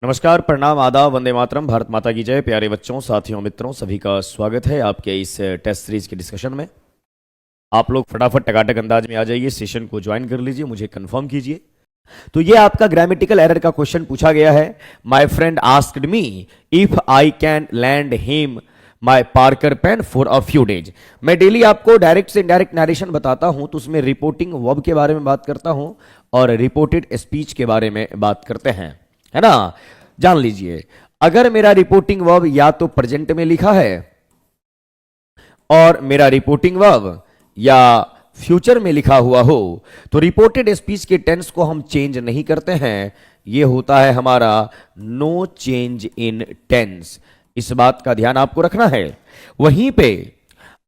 नमस्कार, प्रणाम, आदाब, वंदे मातरम, भारत माता की जय। प्यारे बच्चों, साथियों, मित्रों, सभी का स्वागत है आपके इस टेस्ट सीरीज के डिस्कशन में। आप लोग फटाफट टकाटक अंदाज में आ जाइए, सेशन को ज्वाइन कर लीजिए, मुझे कंफर्म कीजिए। तो ये आपका ग्रामेटिकल एरर का क्वेश्चन पूछा गया है। My friend asked me if I can lend him my Parker pen for a few days. मैं डेली आपको डायरेक्ट से इनडायरेक्ट नरेशन बताता हूं, तो उसमें रिपोर्टिंग वर्ब के बारे में बात करता हूं और रिपोर्टेड स्पीच के बारे में बात करते हैं, है ना। जान लीजिए, अगर मेरा रिपोर्टिंग वर्ब या तो प्रेजेंट में लिखा है और मेरा रिपोर्टिंग वर्ब या फ्यूचर में लिखा हुआ हो, तो रिपोर्टेड स्पीच के टेंस को हम चेंज नहीं करते हैं। यह होता है हमारा नो चेंज इन टेंस। इस बात का ध्यान आपको रखना है। वहीं पे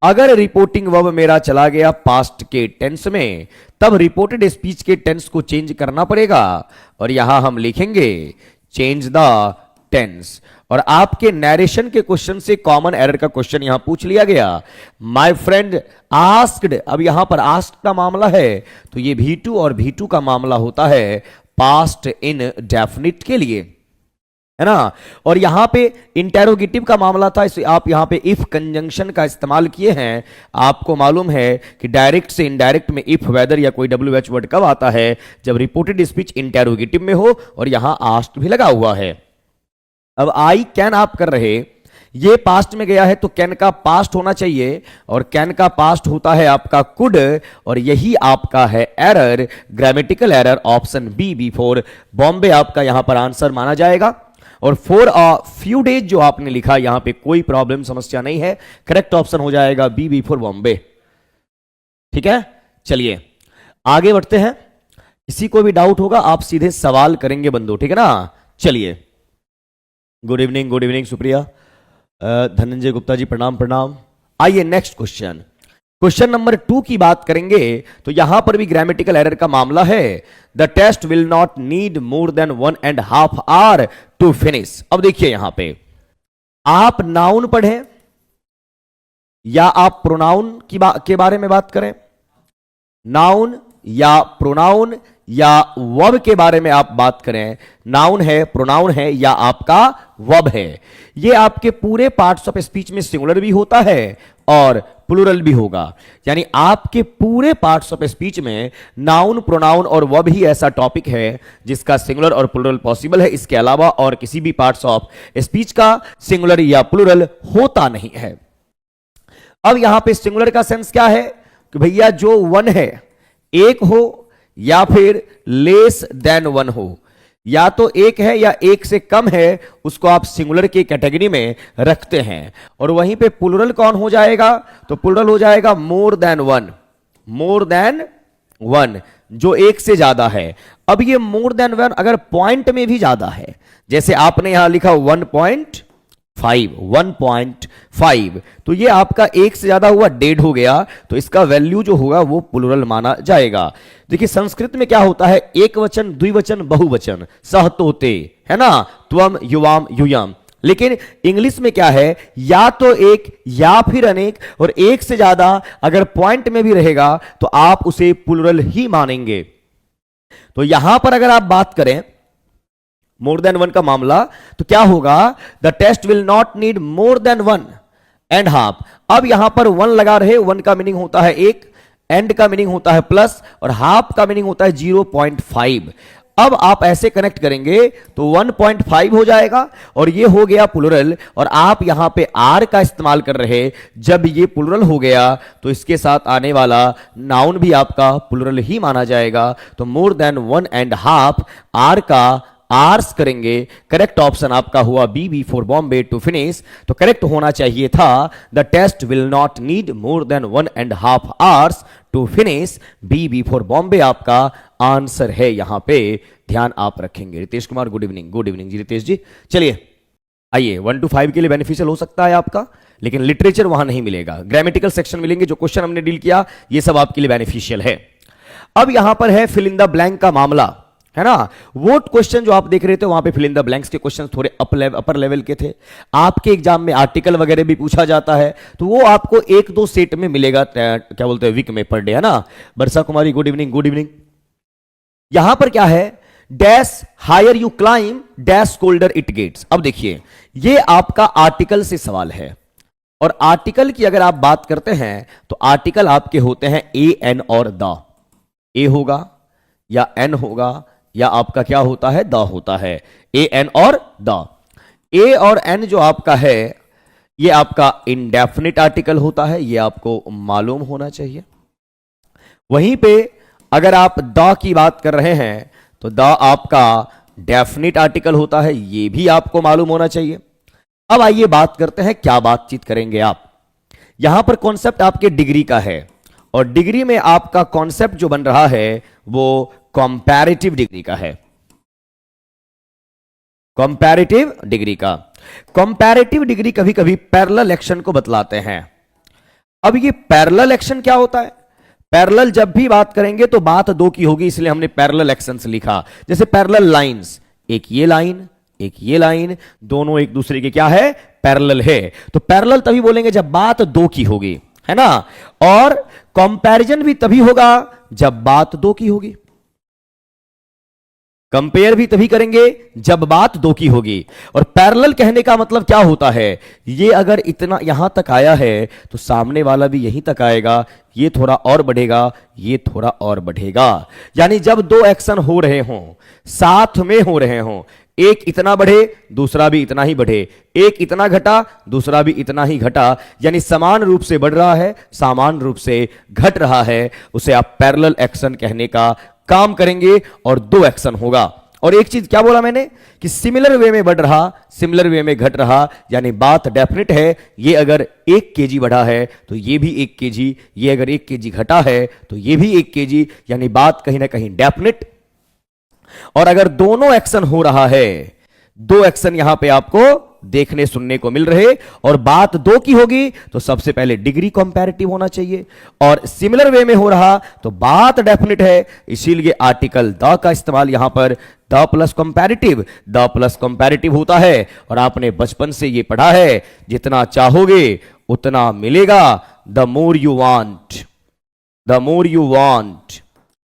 अगर रिपोर्टिंग वर्ब मेरा चला गया पास्ट के टेंस में, तब रिपोर्टेड स्पीच के टेंस को चेंज करना पड़ेगा और यहां हम लिखेंगे चेंज द टेंस। और आपके नरेशन के क्वेश्चन से कॉमन एरर का क्वेश्चन यहां पूछ लिया गया। माय फ्रेंड आस्क्ड, अब यहां पर आस्क्ड का मामला है, तो ये V2 और V2 का मामला होता है पास्ट इन डेफिनिट के लिए, है ना। और यहां पे इंटेरोगेटिव का मामला था, इसलिए आप यहां पे इफ कंजंक्शन का इस्तेमाल किए हैं। आपको मालूम है कि डायरेक्ट से इनडायरेक्ट में इफ, वेदर या कोई WH वर्ड कब आता है, जब रिपोर्टेड स्पीच इंटेरोगेटिव में हो और यहां आस्क्ड भी लगा हुआ है। अब आई कैन आप कर रहे, ये पास्ट में गया है तो कैन का पास्ट होना चाहिए और कैन का पास्ट होता है आपका कुड, और यही आपका है error, grammatical error, option B B4 Bombay आपका यहां पर आंसर माना जाएगा। और फॉर अ फ्यू डेज जो आपने लिखा, यहां पे कोई प्रॉब्लम समस्या नहीं है, करेक्ट ऑप्शन हो जाएगा बी B4 बॉम्बे। ठीक है, चलिए आगे बढ़ते हैं। किसी को भी डाउट होगा आप सीधे सवाल करेंगे बंधु, ठीक है ना। चलिए, good evening, good evening Supriya, Dhananjay Gupta ji प्रणाम प्रणाम। आइए नेक्स्ट क्वेश्चन, क्वेश्चन नंबर 2 की बात करेंगे। तो यहां पर भी ग्रामेटिकल एरर का मामला है। The test will not need more than 1.5 hour to finish. अब देखिए यहां पे आप नाउन पढ़ें या आप प्रोनाउन के बारे में बात करें, नाउन या प्रोनाउन या वर्ब के बारे में आप बात करें, नाउन है, प्रोनाउन है या आपका वर्ब है, ये आपके पूरे पार्ट्स ऑफ स्पीच में सिंगुलर भी होता है और प्लूरल भी होगा। यानी आपके पूरे पार्ट्स ऑफ स्पीच में नाउन, प्रोनाउन और वर्ब ही ऐसा टॉपिक है जिसका सिंगुलर और प्लूरल पॉसिबल है। इसके अलावा और किसी भी पार्ट्स ऑफ स्पीच का सिंगुलर या प्लूरल होता नहीं है। अब यहां पे सिंगुलर का सेंस क्या है कि भैया जो वन है, एक हो या फिर लेस देन वन हो, या तो एक है या एक से कम है, उसको आप सिंगुलर की कैटेगरी में रखते हैं। और वहीं पे प्लूरल कौन हो जाएगा, तो प्लूरल हो जाएगा more than one, more than one, जो एक से ज्यादा है। अब ये मोर देन वन अगर पॉइंट में भी ज्यादा है, जैसे आपने यहां लिखा 1.5, तो ये आपका एक से ज्यादा हुआ, 1.5 हो गया, तो इसका वैल्यू जो होगा वो प्लूरल माना जाएगा। देखिए संस्कृत में क्या होता है, एक वचन, द्विवचन, बहुवचन, सहतोते, है ना, त्वम, युवाम, यूयम। लेकिन इंग्लिश में क्या है, या तो एक या फिर अनेक, और एक से ज्यादा अगर पॉइंट में भी रहेगा तो आप उसे प्लूरल ही मानेंगे। तो यहां पर अगर आप बात करें मोर देन वन का मामला, तो क्या होगा, the test will not need more than 1.5। अब यहां पर 1 लगा रहे, 1 का मीनिंग होता है 1, एंड का मीनिंग होता है प्लस, और हाफ का मीनिंग होता है 0.5। अब आप ऐसे कनेक्ट करेंगे तो 1.5 हो जाएगा और ये हो गया प्लूरल। और आप यहां पे आर का इस्तेमाल कर रहे, जब ये प्लूरल हो गया तो इसके साथ आने वाला नाउन भी आपका प्लूरल ही माना जाएगा। तो मोर देन 1.5 आर का आर्स करेंगे, करेक्ट ऑप्शन आपका हुआ B B4 Bombay to finish. तो करेक्ट होना चाहिए था the test will not need more than 1.5 hours to finish, B B4 Bombay आपका आंसर है। यहां पे ध्यान आप रखेंगे। Ritesh Kumar good evening, good evening ji Ritesh ji. चलिए आइए, 1 to 5 के लिए बेनिफिशियल हो सकता है आपका, लेकिन लिटरेचर वहां नहीं मिलेगा, ग्रामेटिकल सेक्शन मिलेंगे। जो क्वेश्चन हमने डील किया ये सब आपके लिए बेनिफिशियल है। अब यहां पर है फिल इन द ब्लैंक का मामला, है ना। वो क्वेश्चन जो आप देख रहे थे वहां पे फिल इन द ब्लैंक्स के क्वेश्चन थोड़े अपर लेवल के थे। आपके एग्जाम में आर्टिकल वगैरह भी पूछा जाता है, तो वो आपको 1-2 सेट में मिलेगा, क्या बोलते हैं, वीक में, पर डे, है ना। Barsa Kumari good evening, good evening. यहां पर क्या है, dash higher you climb dash colder it gets. अब देखिए, ये आपका आर्टिकल से सवाल है, और आर्टिकल की अगर आप बात करते हैं तो आर्टिकल आपके होते हैं ए एन और द। ए होगा या एन होगा या आपका क्या होता है, द होता है। ए एन और द। ए और एन जो आपका है ये आपका इंडेफिनिट आर्टिकल होता है, ये आपको मालूम होना चाहिए। वहीं पे अगर आप द की बात कर रहे हैं तो द आपका डेफिनिट आर्टिकल होता है, ये भी आपको मालूम होना चाहिए। अब आइए बात करते हैं, क्या बातचीत करेंगे आप। यहां पर कॉन्सेप्ट आपके डिग्री का है, और डिग्री में आपका कॉन्सेप्ट जो बन रहा है वो कंपैरेटिव डिग्री का है। कंपैरेटिव डिग्री का। कंपैरेटिव डिग्री कभी कभी पैरेलल एक्शन को बतलाते हैं। अब ये पैरेलल एक्शन क्या होता है? पैरेलल जब भी बात करेंगे तो बात दो की होगी, इसलिए हमने पैरेलल एक्शंस लिखा। जैसे पैरेलल लाइंस, एक ये लाइन एक ये लाइन, दोनों एक दूसरे के क्या है, पैरेलल है। तो पैरेलल तभी बोलेंगे जब बात दो की होगी, है ना। और कंपैरिजन भी तभी होगा जब बात दो की होगी। कंपेयर भी तभी करेंगे जब बात दो की होगी। और पैरेलल कहने का मतलब क्या होता है, ये अगर इतना यहां तक आया है तो सामने वाला भी यहीं तक आएगा, ये थोड़ा और बढ़ेगा, ये थोड़ा और बढ़ेगा। यानी जब दो एक्शन हो रहे हों, साथ में हो रहे हों, एक इतना बढ़े दूसरा भी इतना ही बढ़े, एक इतना घटा दूसरा भी इतना ही घटा, यानी समान रूप से बढ़ रहा है समान रूप से घट रहा है, उसे आप पैरेलल एक्शन कहने का काम करेंगे। और दो एक्शन होगा। और एक चीज क्या बोला मैंने कि सिमिलर वे में बढ़ रहा सिमिलर वे में घट रहा, यानी बात डेफिनेट है। ये अगर 1 kg बढ़ा है तो ये भी 1 kg, ये अगर 1 kg घटा है तो ये भी 1 kg, यानी बात कहीं ना कहीं डेफिनेट। और अगर दोनों एक्शन हो रहा है, दो एक्शन यहां पे आपको देखने सुनने को मिल रहे और बात दो की होगी तो सबसे पहले डिग्री कंपैरेटिव होना चाहिए, और सिमिलर वे में हो रहा तो बात डेफिनेट है। इसीलिए आर्टिकल द का इस्तेमाल यहां पर द प्लस कंपैरेटिव होता है। और आपने बचपन से ये पढ़ा है, जितना चाहोगे उतना मिलेगा। The more you want the more you want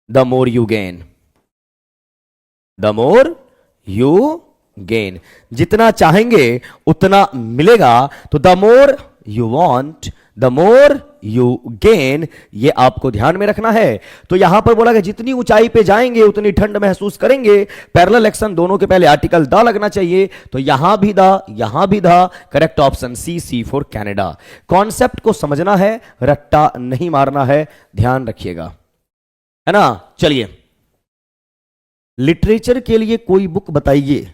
the more you gain the more you gain. जितना चाहेंगे उतना मिलेगा। तो the more you want the more you gain, ये आपको ध्यान में रखना है। तो यहां पर बोला कि जितनी ऊंचाई पे जाएंगे उतनी ठंड महसूस करेंगे। पैरेलल एक्शन दोनों के पहले आर्टिकल द लगना चाहिए, तो यहां भी द यहां भी the. Correct option C for Canada. Concept को समझना है, रट्टा नहीं मारना है, ध्यान रखिएगा, है ना। चलिए, लिटरेचर के लिए कोई बुक बताइए।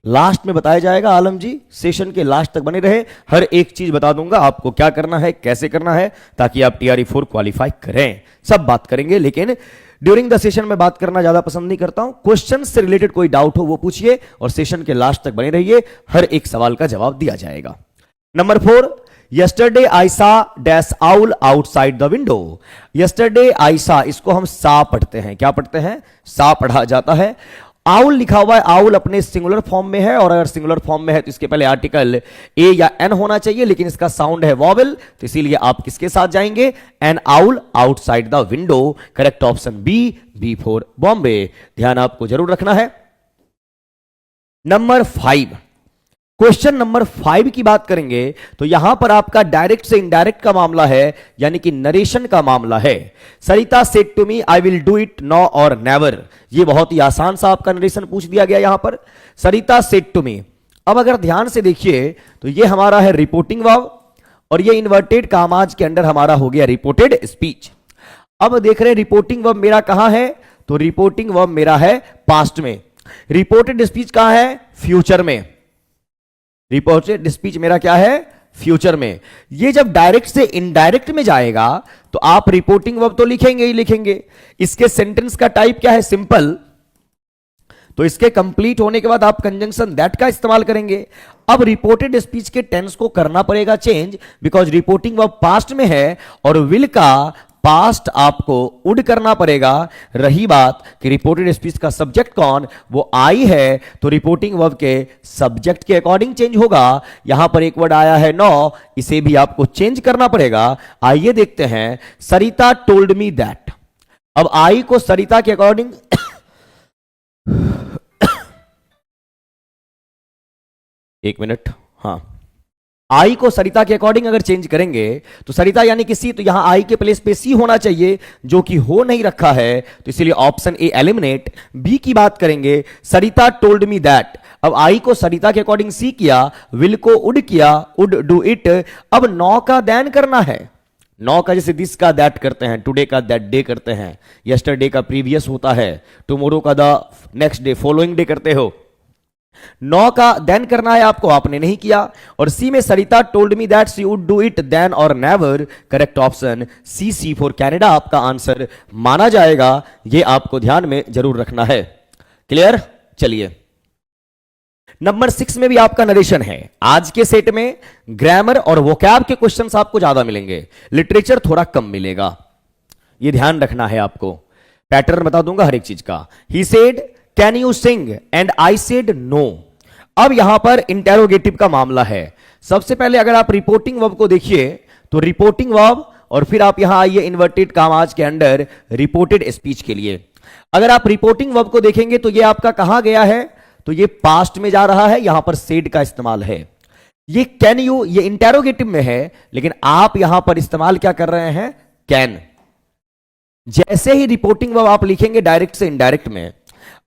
लास्ट में बताया जाएगा आलम जी, सेशन के लास्ट तक बने रहे। हर एक चीज बता दूंगा आपको क्या करना है, कैसे करना है, ताकि आप TRE4 क्वालिफाई करें। सब बात करेंगे, लेकिन ड्यूरिंग द सेशन में बात करना ज्यादा पसंद नहीं करता हूं। क्वेश्चन से रिलेटेड कोई डाउट हो वो पूछिए, और सेशन के लास्ट तक बने रहिए, हर एक सवाल का जवाब दिया जाएगा। नंबर 4, यस्टरडे आई सा dash owl outside the window. Yesterday I सा, इसको हम सा पढ़ते हैं। क्या पढ़ते हैं? सा पढ़ा जाता है। आउल लिखा हुआ है, आउल अपने सिंगुलर फॉर्म में है, और अगर सिंगुलर फॉर्म में है तो इसके पहले आर्टिकल ए या एन होना चाहिए, लेकिन इसका साउंड है वॉवेल, तो इसीलिए आप किसके साथ जाएंगे? An owl outside the window. Correct option B for Bombay. ध्यान आपको जरूर रखना है। नंबर 5, क्वेश्चन नंबर 5 की बात करेंगे तो यहां पर आपका डायरेक्ट से इनडायरेक्ट का मामला है, यानी कि नरेशन का मामला है। Sarita said to me I will do it no or never. ये बहुत ही आसान सा आपका नरेशन पूछ दिया गया यहां पर, सरिता सेड टू मी। अब अगर ध्यान से देखिए तो ये हमारा है रिपोर्टिंग वर्ब, और ये इन्वर्टेड कामाज के अंडर हमारा हो गया रिपोर्टेड स्पीच। अब देख रहे हैं रिपोर्टिंग वर्ब मेरा कहां है, तो रिपोर्टिंग वर्ब मेरा है पास्ट में, रिपोर्टेड स्पीच कहां है? फ्यूचर में। रिपोर्टेड स्पीच मेरा क्या है? फ्यूचर में। ये जब डायरेक्ट से इनडायरेक्ट में जाएगा तो आप रिपोर्टिंग वर्ब तो लिखेंगे ही लिखेंगे। इसके सेंटेंस का टाइप क्या है? सिंपल। तो इसके कंप्लीट होने के बाद आप कंजंक्शन दैट का इस्तेमाल करेंगे। अब रिपोर्टेड स्पीच के टेंस को करना पड़ेगा change, because reporting verb past में है और विल का पास्ट आपको वुड करना पड़ेगा। रही बात कि रिपोर्टेड स्पीच का सब्जेक्ट कौन, वो आई है, तो रिपोर्टिंग वर्ब के सब्जेक्ट के अकॉर्डिंग चेंज होगा। यहां पर एक वर्ड आया है नो, इसे भी आपको चेंज करना पड़ेगा। आइए देखते हैं, सरिता टोल्ड मी दैट। अब आई को सरिता के अकॉर्डिंग एक मिनट, हाँ, आई को सरिता के अकॉर्डिंग अगर चेंज करेंगे तो सरिता यानी कि सी, तो यहां आई के प्लेस पे सी होना चाहिए, जो कि हो नहीं रखा है, तो इसलिए ऑप्शन ए एलिमिनेट। बी की बात करेंगे, सरिता टोल्ड मी दैट, अब आई को सरिता के अकॉर्डिंग सी किया, विल को उड किया, उड डू इट। अब नौ का देन करना है, नौ का जैसे दिस का दैट करते हैं, टुडे का दैट डे करते हैं, यस्टरडे का प्रीवियस होता है, टुमारो का the next day following day करते हो। नौ का देन करना है आपको, आपने नहीं किया। और सी में Sarita told me that she would do it then or never, correct option C, C for Canada आपका आंसर माना जाएगा। यह आपको ध्यान में जरूर रखना है। क्लियर? चलिए, नंबर 6 में भी आपका नरेशन है। आज के सेट में ग्रामर और वोकैब के क्वेश्चंस आपको ज्यादा मिलेंगे, लिटरेचर थोड़ा कम मिलेगा, यह ध्यान रखना है आपको। पैटर्न बता दूंगा हर एक चीज का। He said can you sing and I said no. अब यहां पर इंटेरोगेटिव का मामला है। सबसे पहले अगर आप रिपोर्टिंग वर्ब को देखिए तो रिपोर्टिंग वर्ब, और फिर आप यहां आइए इन्वर्टेड कामाज के अंडर रिपोर्टेड स्पीच के लिए। अगर आप रिपोर्टिंग वर्ब को देखेंगे तो यह आपका कहां गया है, तो ये पास्ट में जा रहा है, यहां पर सेड का इस्तेमाल है। ये कैन यू, ये इंटेरोगेटिव में है, लेकिन आप यहां पर इस्तेमाल क्या कर रहे हैं, कैन। जैसे ही रिपोर्टिंग वर्ब आप लिखेंगे डायरेक्ट से इनडायरेक्ट में,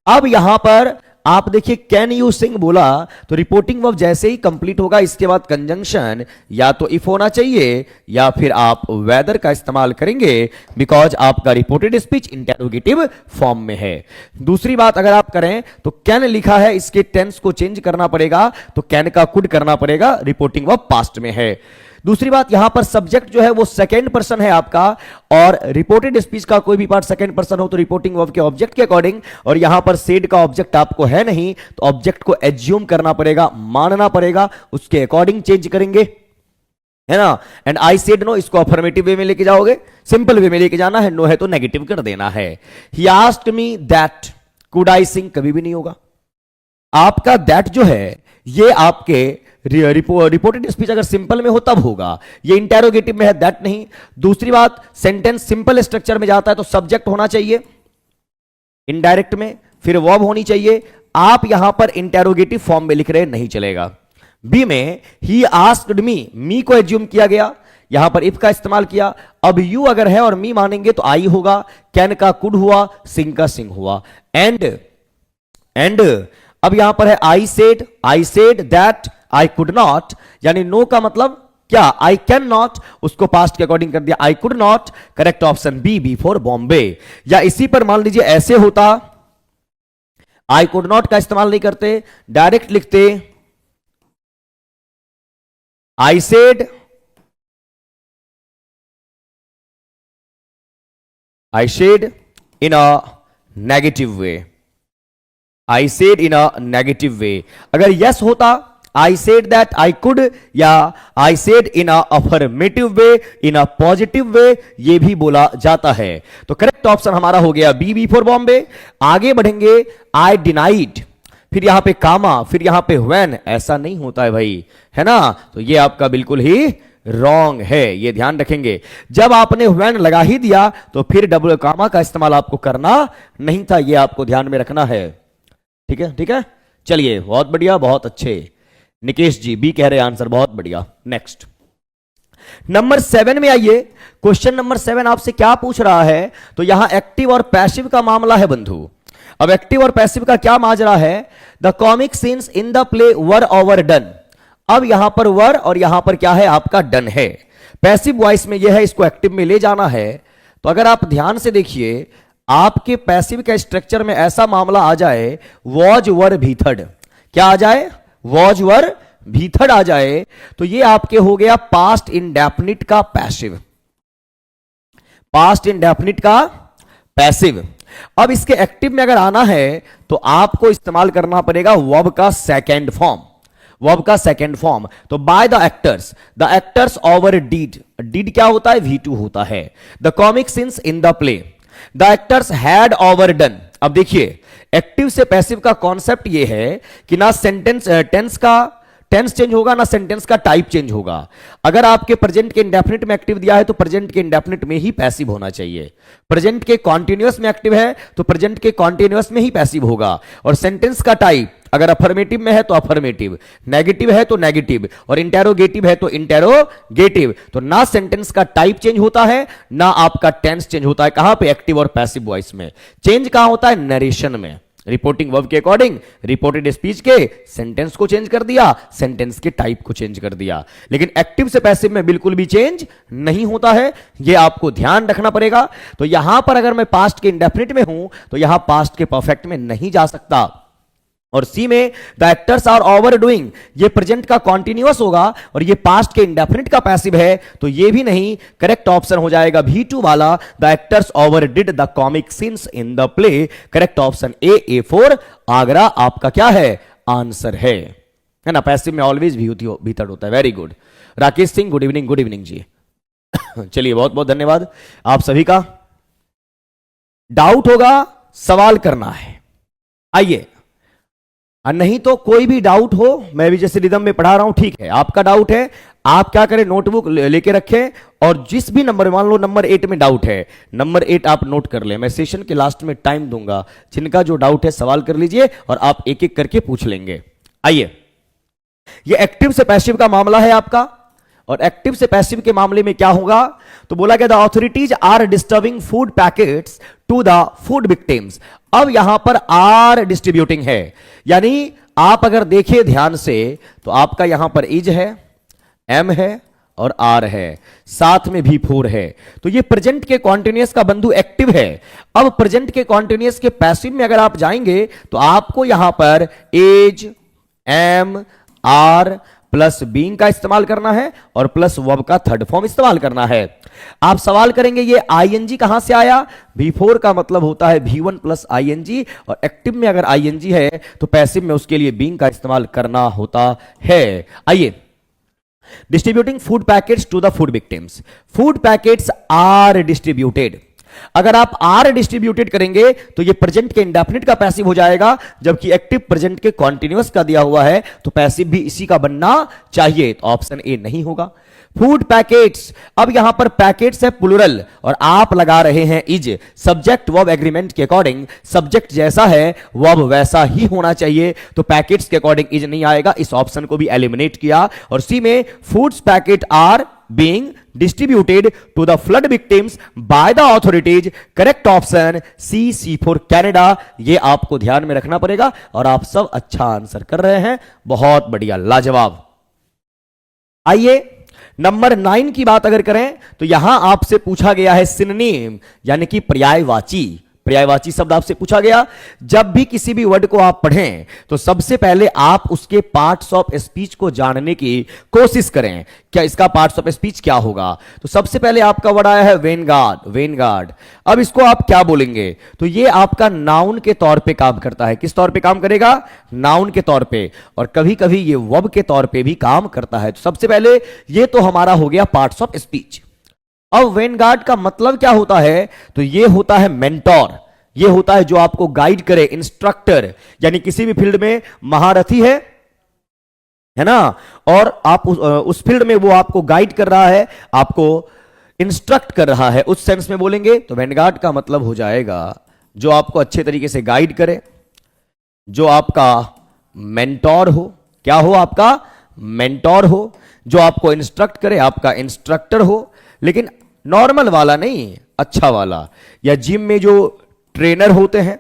अब यहां पर आप देखिए कैन यू सिंग बोला तो रिपोर्टिंग वर्ब जैसे ही कंप्लीट होगा, इसके बाद कंजंक्शन या तो इफ होना चाहिए या फिर आप वेदर का इस्तेमाल करेंगे, बिकॉज आपका रिपोर्टेड स्पीच इंटेरोगेटिव फॉर्म में है। दूसरी बात अगर आप करें तो कैन लिखा है, इसके टेंस को चेंज करना पड़ेगा, तो कैन का कुड करना पड़ेगा, रिपोर्टिंग वर्ब पास्ट में है। दूसरी बात, यहां पर सब्जेक्ट जो है वो सेकंड पर्सन है आपका, और रिपोर्टेड स्पीच का कोई भी पार्ट सेकंड पर्सन हो तो रिपोर्टिंग वर्ब के ऑब्जेक्ट के अकॉर्डिंग, और यहां पर सेड का ऑब्जेक्ट आपको है नहीं, तो ऑब्जेक्ट को एज्यूम करना पड़ेगा, मानना पड़ेगा, उसके अकॉर्डिंग चेंज करेंगे, है ना। एंड आई सेड नो, इसको अफर्मेटिव वे में लेके जाओगे, सिंपल वे में लेके जाना है, नो है तो नेगेटिव कर देना है। He asked me that could I sing, कभी भी नहीं होगा। आपका दैट जो है ये आपके रिपोर्टेड स्पीच अगर सिंपल में हो तब होगा, ये इंटेरोगेटिव में है, दैट नहीं। दूसरी बात, सेंटेंस सिंपल स्ट्रक्चर में जाता है तो सब्जेक्ट होना चाहिए इनडायरेक्ट में, फिर वर्ब होनी चाहिए। आप यहां पर इंटेरोगेटिव फॉर्म में लिख रहे, नहीं चलेगा। बी में ही आस्क्ड मी को एज्यूम किया गया, यहां पर इफ का इस्तेमाल किया। अब यू अगर है और मी मानेंगे तो आई होगा, कैन का कुड हुआ, सिंग का सिंग हुआ। एंड अब यहां पर है I said that I could not, यानी नो का मतलब क्या, आई कैन नॉट, उसको पास्ट के अकॉर्डिंग कर दिया, I could not, correct option B for Bombay. या इसी पर मान लीजिए ऐसे होता, आई कुड नॉट का इस्तेमाल नहीं करते, डायरेक्ट लिखते I said in a negative way, I said in a negative way. अगर यस होता I said that I could, या I said in a affirmative way, in a positive way, ये भी बोला जाता है। तो करेक्ट ऑप्शन हमारा हो गया बी फॉर बॉम्बे। आगे बढ़ेंगे, आई डिनाइड, फिर यहां पे कामा, फिर यहां पे व्हेन, ऐसा नहीं होता है भाई, है ना। तो ये आपका बिल्कुल ही रॉन्ग है, ये ध्यान रखेंगे। जब आपने व्हेन लगा ही दिया तो फिर डबल कामा का इस्तेमाल आपको करना नहीं था, ये आपको ध्यान में रखना है। ठीक है, ठीक है, चलिए, बहुत बढ़िया, बहुत अच्छे। निकेश जी बी कह रहे आंसर, बहुत बढ़िया। नेक्स्ट नंबर 7 में आइए। क्वेश्चन नंबर 7 आपसे क्या पूछ रहा है, तो यहां एक्टिव और पैसिव का मामला है बंधु। अब एक्टिव और पैसिव का क्या माजरा है, the comic scenes in the play were over done. अब यहां पर वर और यहां पर क्या है आपका डन है, पैसिव वॉइस में यह है, इसको एक्टिव में ले जाना है। तो अगर आप ध्यान से देखिए, आपके पैसिव का स्ट्रक्चर में ऐसा मामला आ जाए, वॉज वर भीथड, क्या आ जाए, वॉज वर भीथड आ जाए, तो ये आपके हो गया पास्ट इंडेफिनिट का पैसिव, पास्ट इंडेफिनिट का पैसिव। अब इसके एक्टिव में अगर आना है तो आपको इस्तेमाल करना पड़ेगा वर्ब का सेकंड फॉर्म, वर्ब का सेकंड फॉर्म। तो by the actors overdid क्या होता है, V2 होता है। The comic scenes in the play, the actors had overdone. अब देखिए, एक्टिव से पैसिव का कॉन्सेप्ट ये है कि ना टेंस चेंज होगा, ना सेंटेंस का टाइप चेंज होगा। अगर आपके प्रेजेंट के इंडेफिनिट में एक्टिव दिया है तो प्रेजेंट के इंडेफिनिट में ही पैसिव होना चाहिए। प्रेजेंट के कॉन्टिन्यूअस में एक्टिव है तो प्रेजेंट के कॉन्टिन्यूअस में ही पैसिव होगा। और सेंटेंस का टाइप अगर अफर्मेटिव में है तो अफर्मेटिव, नेगेटिव है तो नेगेटिव, और इंटेरोगेटिव है तो इंटेरोगेटिव। तो ना सेंटेंस का टाइप चेंज होता है, ना आपका टेंस चेंज होता है। कहां पे? एक्टिव और पैसिव वॉइस में। चेंज कहां होता है? नरेशन में। रिपोर्टिंग वर्ब के अकॉर्डिंग रिपोर्टेड स्पीच के सेंटेंस को चेंज कर दिया, सेंटेंस के टाइप को चेंज कर दिया। लेकिन एक्टिव से पैसिव में बिल्कुल भी चेंज नहीं होता है, यह आपको ध्यान रखना पड़ेगा। तो यहां पर अगर मैं पास्ट के इंडेफिनिट में हूं तो यहां पास्ट के परफेक्ट में नहीं जा सकता। और सी में the actors are overdoing, ये प्रेजेंट का कॉन्टिन्यूअस होगा और ये पास्ट के इंडेफिनिट का पैसिव है, तो ये भी नहीं। करेक्ट ऑप्शन हो जाएगा V2 वाला, the actors over did the comic scenes in the play. Correct option A4 Agra आपका क्या है? आंसर है ना। पैसिव में ऑलवेज भीतर होता है। Very good Rakesh Singh, good evening. Good evening ji. चलिए बहुत बहुत धन्यवाद आप सभी का। डाउट होगा, सवाल करना है। आइए, नहीं तो कोई भी डाउट हो, मैं भी जैसे रिदम में पढ़ा रहा हूं, ठीक है। आपका डाउट है, आप क्या करें, नोटबुक लेके रखें, और जिस भी नंबर, मान लो नंबर 8 में डाउट है, नंबर 8 आप नोट कर लें। मैं सेशन के लास्ट में टाइम दूंगा, जिनका जो डाउट है सवाल कर लीजिए और आप एक एक करके पूछ लेंगे। आइए, ये एक्टिव से पैसिव का मामला है आपका, और एक्टिव से पैसिव के मामले में क्या होगा? तो बोला गया the authorities are disturbing food packets to the food victims. अब यहां पर आर डिस्ट्रीब्यूटिंग है, यानी आप अगर देखिए ध्यान से तो आपका यहां पर इज है, एम है और आर है, साथ में भी 4 है। तो ये प्रेजेंट के कॉन्टिन्यूअस का बंधु एक्टिव है। अब प्रेजेंट के कॉन्टिन्यूअस के पैसिव में अगर आप जाएंगे तो आपको यहां पर is, am, are plus being का इस्तेमाल करना है और प्लस वर्ब का थर्ड फॉर्म इस्तेमाल करना है। आप सवाल करेंगे ये आईएनजी कहां से आया? V4 का मतलब होता है V1 प्लस आईएनजी, और एक्टिव में अगर आईएनजी है तो पैसिव में उसके लिए बीइंग का इस्तेमाल करना होता है। आइए, distributing food packets to the food victims. Food packets are distributed. अगर आप आर डिस्ट्रीब्यूटेड करेंगे तो ये प्रेजेंट के इंडेफिनिट का पैसिव हो जाएगा, जबकि एक्टिव प्रेजेंट के कॉन्टिन्यूअस का दिया हुआ है, तो पैसिव भी इसी का बनना चाहिए। तो ऑप्शन ए नहीं होगा। फूड पैकेट्स, अब यहां पर पैकेट्स है प्लुरल और आप लगा रहे हैं इज। सब्जेक्ट वर्ब एग्रीमेंट के अकॉर्डिंग सब्जेक्ट जैसा है वर्ब वैसा ही होना चाहिए, तो पैकेट्स के अकॉर्डिंग इज नहीं आएगा। इस ऑप्शन को भी एलिमिनेट किया। और सी में foods packet are being distributed to the flood victims by the authorities. Correct option C for Canada. ये आपको ध्यान में रखना पड़ेगा, और आप सब अच्छा आंसर कर रहे हैं, बहुत बढ़िया, लाजवाब। आइए, नंबर 9 की बात अगर करें तो यहां आपसे पूछा गया है सिनोनिम, यानी कि पर्यायवाची। पर्यायवाची शब्द आपसे पूछा गया। जब भी किसी भी वर्ड को आप पढ़ें तो सबसे पहले आप उसके पार्ट्स ऑफ स्पीच को जानने की कोशिश करें। क्या इसका पार्ट्स ऑफ स्पीच क्या होगा? तो सबसे पहले आपका वर्ड आया है वेनगार्ड। वेनगार्ड, अब इसको आप क्या बोलेंगे? तो ये आपका नाउन के तौर पे काम करता है। किस तौर पे काम करेगा? नाउन के तौर पे, और कभी कभी ये वर्ब के तौर पे भी काम करता है। तो सबसे पहले ये तो हमारा हो गया पार्ट्स ऑफ स्पीच। अब वेनगार्ड का मतलब क्या होता है? तो ये होता है मेंटोर। ये होता है जो आपको गाइड करे, इंस्ट्रक्टर, यानी किसी भी फील्ड में महारथी है ना, और आप उस फील्ड में वो आपको गाइड कर रहा है, आपको इंस्ट्रक्ट कर रहा है, उस सेंस में बोलेंगे तो वेनगार्ड का मतलब हो जाएगा जो आपको अच्छे तरीके से गाइड करे, जो आपका मेंटोर हो। क्या हो? आपका मेंटोर हो। जो आपको इंस्ट्रक्ट करे, आपका इंस्ट्रक्टर हो, लेकिन नॉर्मल वाला नहीं, अच्छा वाला। या जिम में जो ट्रेनर होते हैं,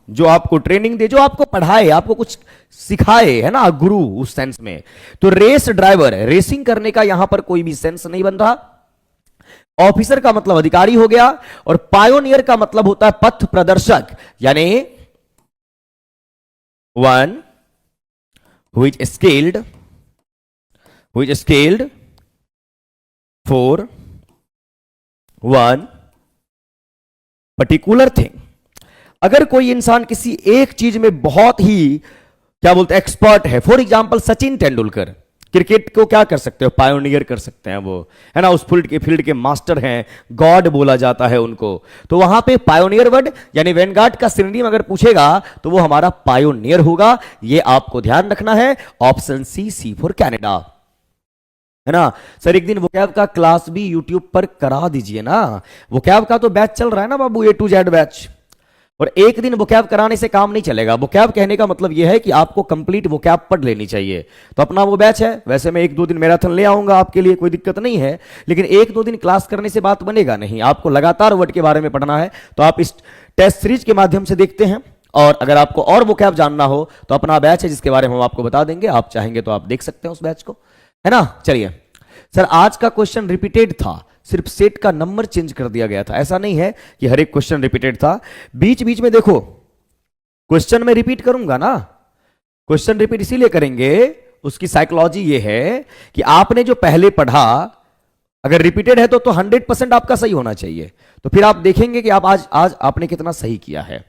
जो आपको ट्रेनिंग दे, जो आपको पढ़ाए, आपको कुछ सिखाए, है ना, गुरु उस सेंस में। तो रेस ड्राइवर, रेसिंग करने का यहां पर कोई भी सेंस नहीं बन रहा। ऑफिसर का मतलब अधिकारी हो गया, और पायोनियर का मतलब होता है पथ प्रदर्शक, यानी one who is skilled for one particular thing. अगर कोई इंसान किसी एक चीज में बहुत ही क्या बोलते हैं एक्सपर्ट है, for example Sachin Tendulkar cricket को क्या कर सकते हो? पायोनियर कर सकते हैं वो, है ना, उस फील्ड के मास्टर हैं, गॉड बोला जाता है उनको। तो वहां पे पायोनियर वर्ड यानी वेनगार्ड का सिनोनिम अगर पूछेगा तो वो हमारा पायोनियर होगा। ये आपको ध्यान रखना है। ऑप्शन सी फॉर कैनेडा, है ना। सर एक दिन वोकैब का क्लास भी यूट्यूब पर करा दीजिए ना। वोकैब का तो बैच चल रहा है ना बाबू, A to Z बैच। और एक दिन वोकैब कराने से काम नहीं चलेगा। वोकैब कहने का मतलब यह है कि आपको कंप्लीट वोकैब पढ़ लेनी चाहिए। तो अपना वो बैच है, वैसे मैं 1-2 दिन मैराथन ले आऊंगा आपके लिए, कोई दिक्कत नहीं है, लेकिन 1-2 दिन क्लास करने से बात बनेगा नहीं, आपको लगातार वर्ड के बारे में पढ़ना है। तो आप इस टेस्ट सीरीज के माध्यम से देखते हैं, और अगर आपको और वोकैब जानना हो तो अपना बैच है जिसके बारे में हम आपको बता देंगे, आप चाहेंगे तो आप देख सकते हैं उस बैच को, है ना। चलिए सर, आज का क्वेश्चन रिपीटेड था, सिर्फ सेट का नंबर चेंज कर दिया गया था, ऐसा नहीं है कि हर एक क्वेश्चन रिपीटेड था। बीच बीच में देखो क्वेश्चन में रिपीट करूंगा ना, क्वेश्चन रिपीट इसीलिए करेंगे, उसकी साइकोलॉजी ये है कि आपने जो पहले पढ़ा अगर रिपीटेड है तो 100% आपका सही होना चाहिए। तो फिर आप देखेंगे कि आप आज आपने कितना सही किया है।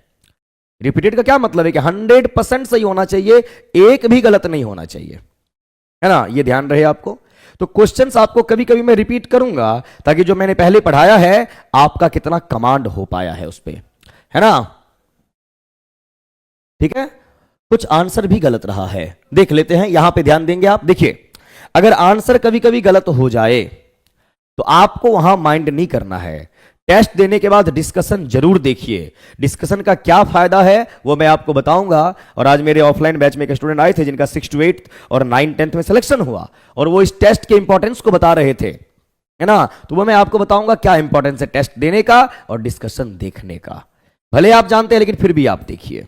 रिपीटेड का क्या मतलब है कि 100% सही होना चाहिए, एक भी गलत नहीं होना चाहिए, है ना, ये ध्यान रहे आपको। तो क्वेश्चंस आपको कभी कभी मैं रिपीट करूंगा ताकि जो मैंने पहले पढ़ाया है आपका कितना कमांड हो पाया है उस पे, है ना। ठीक है, कुछ आंसर भी गलत रहा है, देख लेते हैं, यहां पे ध्यान देंगे आप। देखिए, अगर आंसर कभी कभी गलत हो जाए तो आपको वहां माइंड नहीं करना है। टेस्ट देने के बाद डिस्कशन जरूर देखिए, डिस्कशन का क्या फायदा है वो मैं आपको बताऊंगा। और आज मेरे ऑफलाइन बैच में एक स्टूडेंट आए थे जिनका 6th to 8th और 9th 10th में सिलेक्शन हुआ, और वो इस टेस्ट के इंपॉर्टेंस को बता रहे थे, है ना। तो वो मैं आपको बताऊंगा क्या इंपॉर्टेंस है टेस्ट देने का और डिस्कशन देखने का। भले आप जानते हैं लेकिन फिर भी आप देखिए,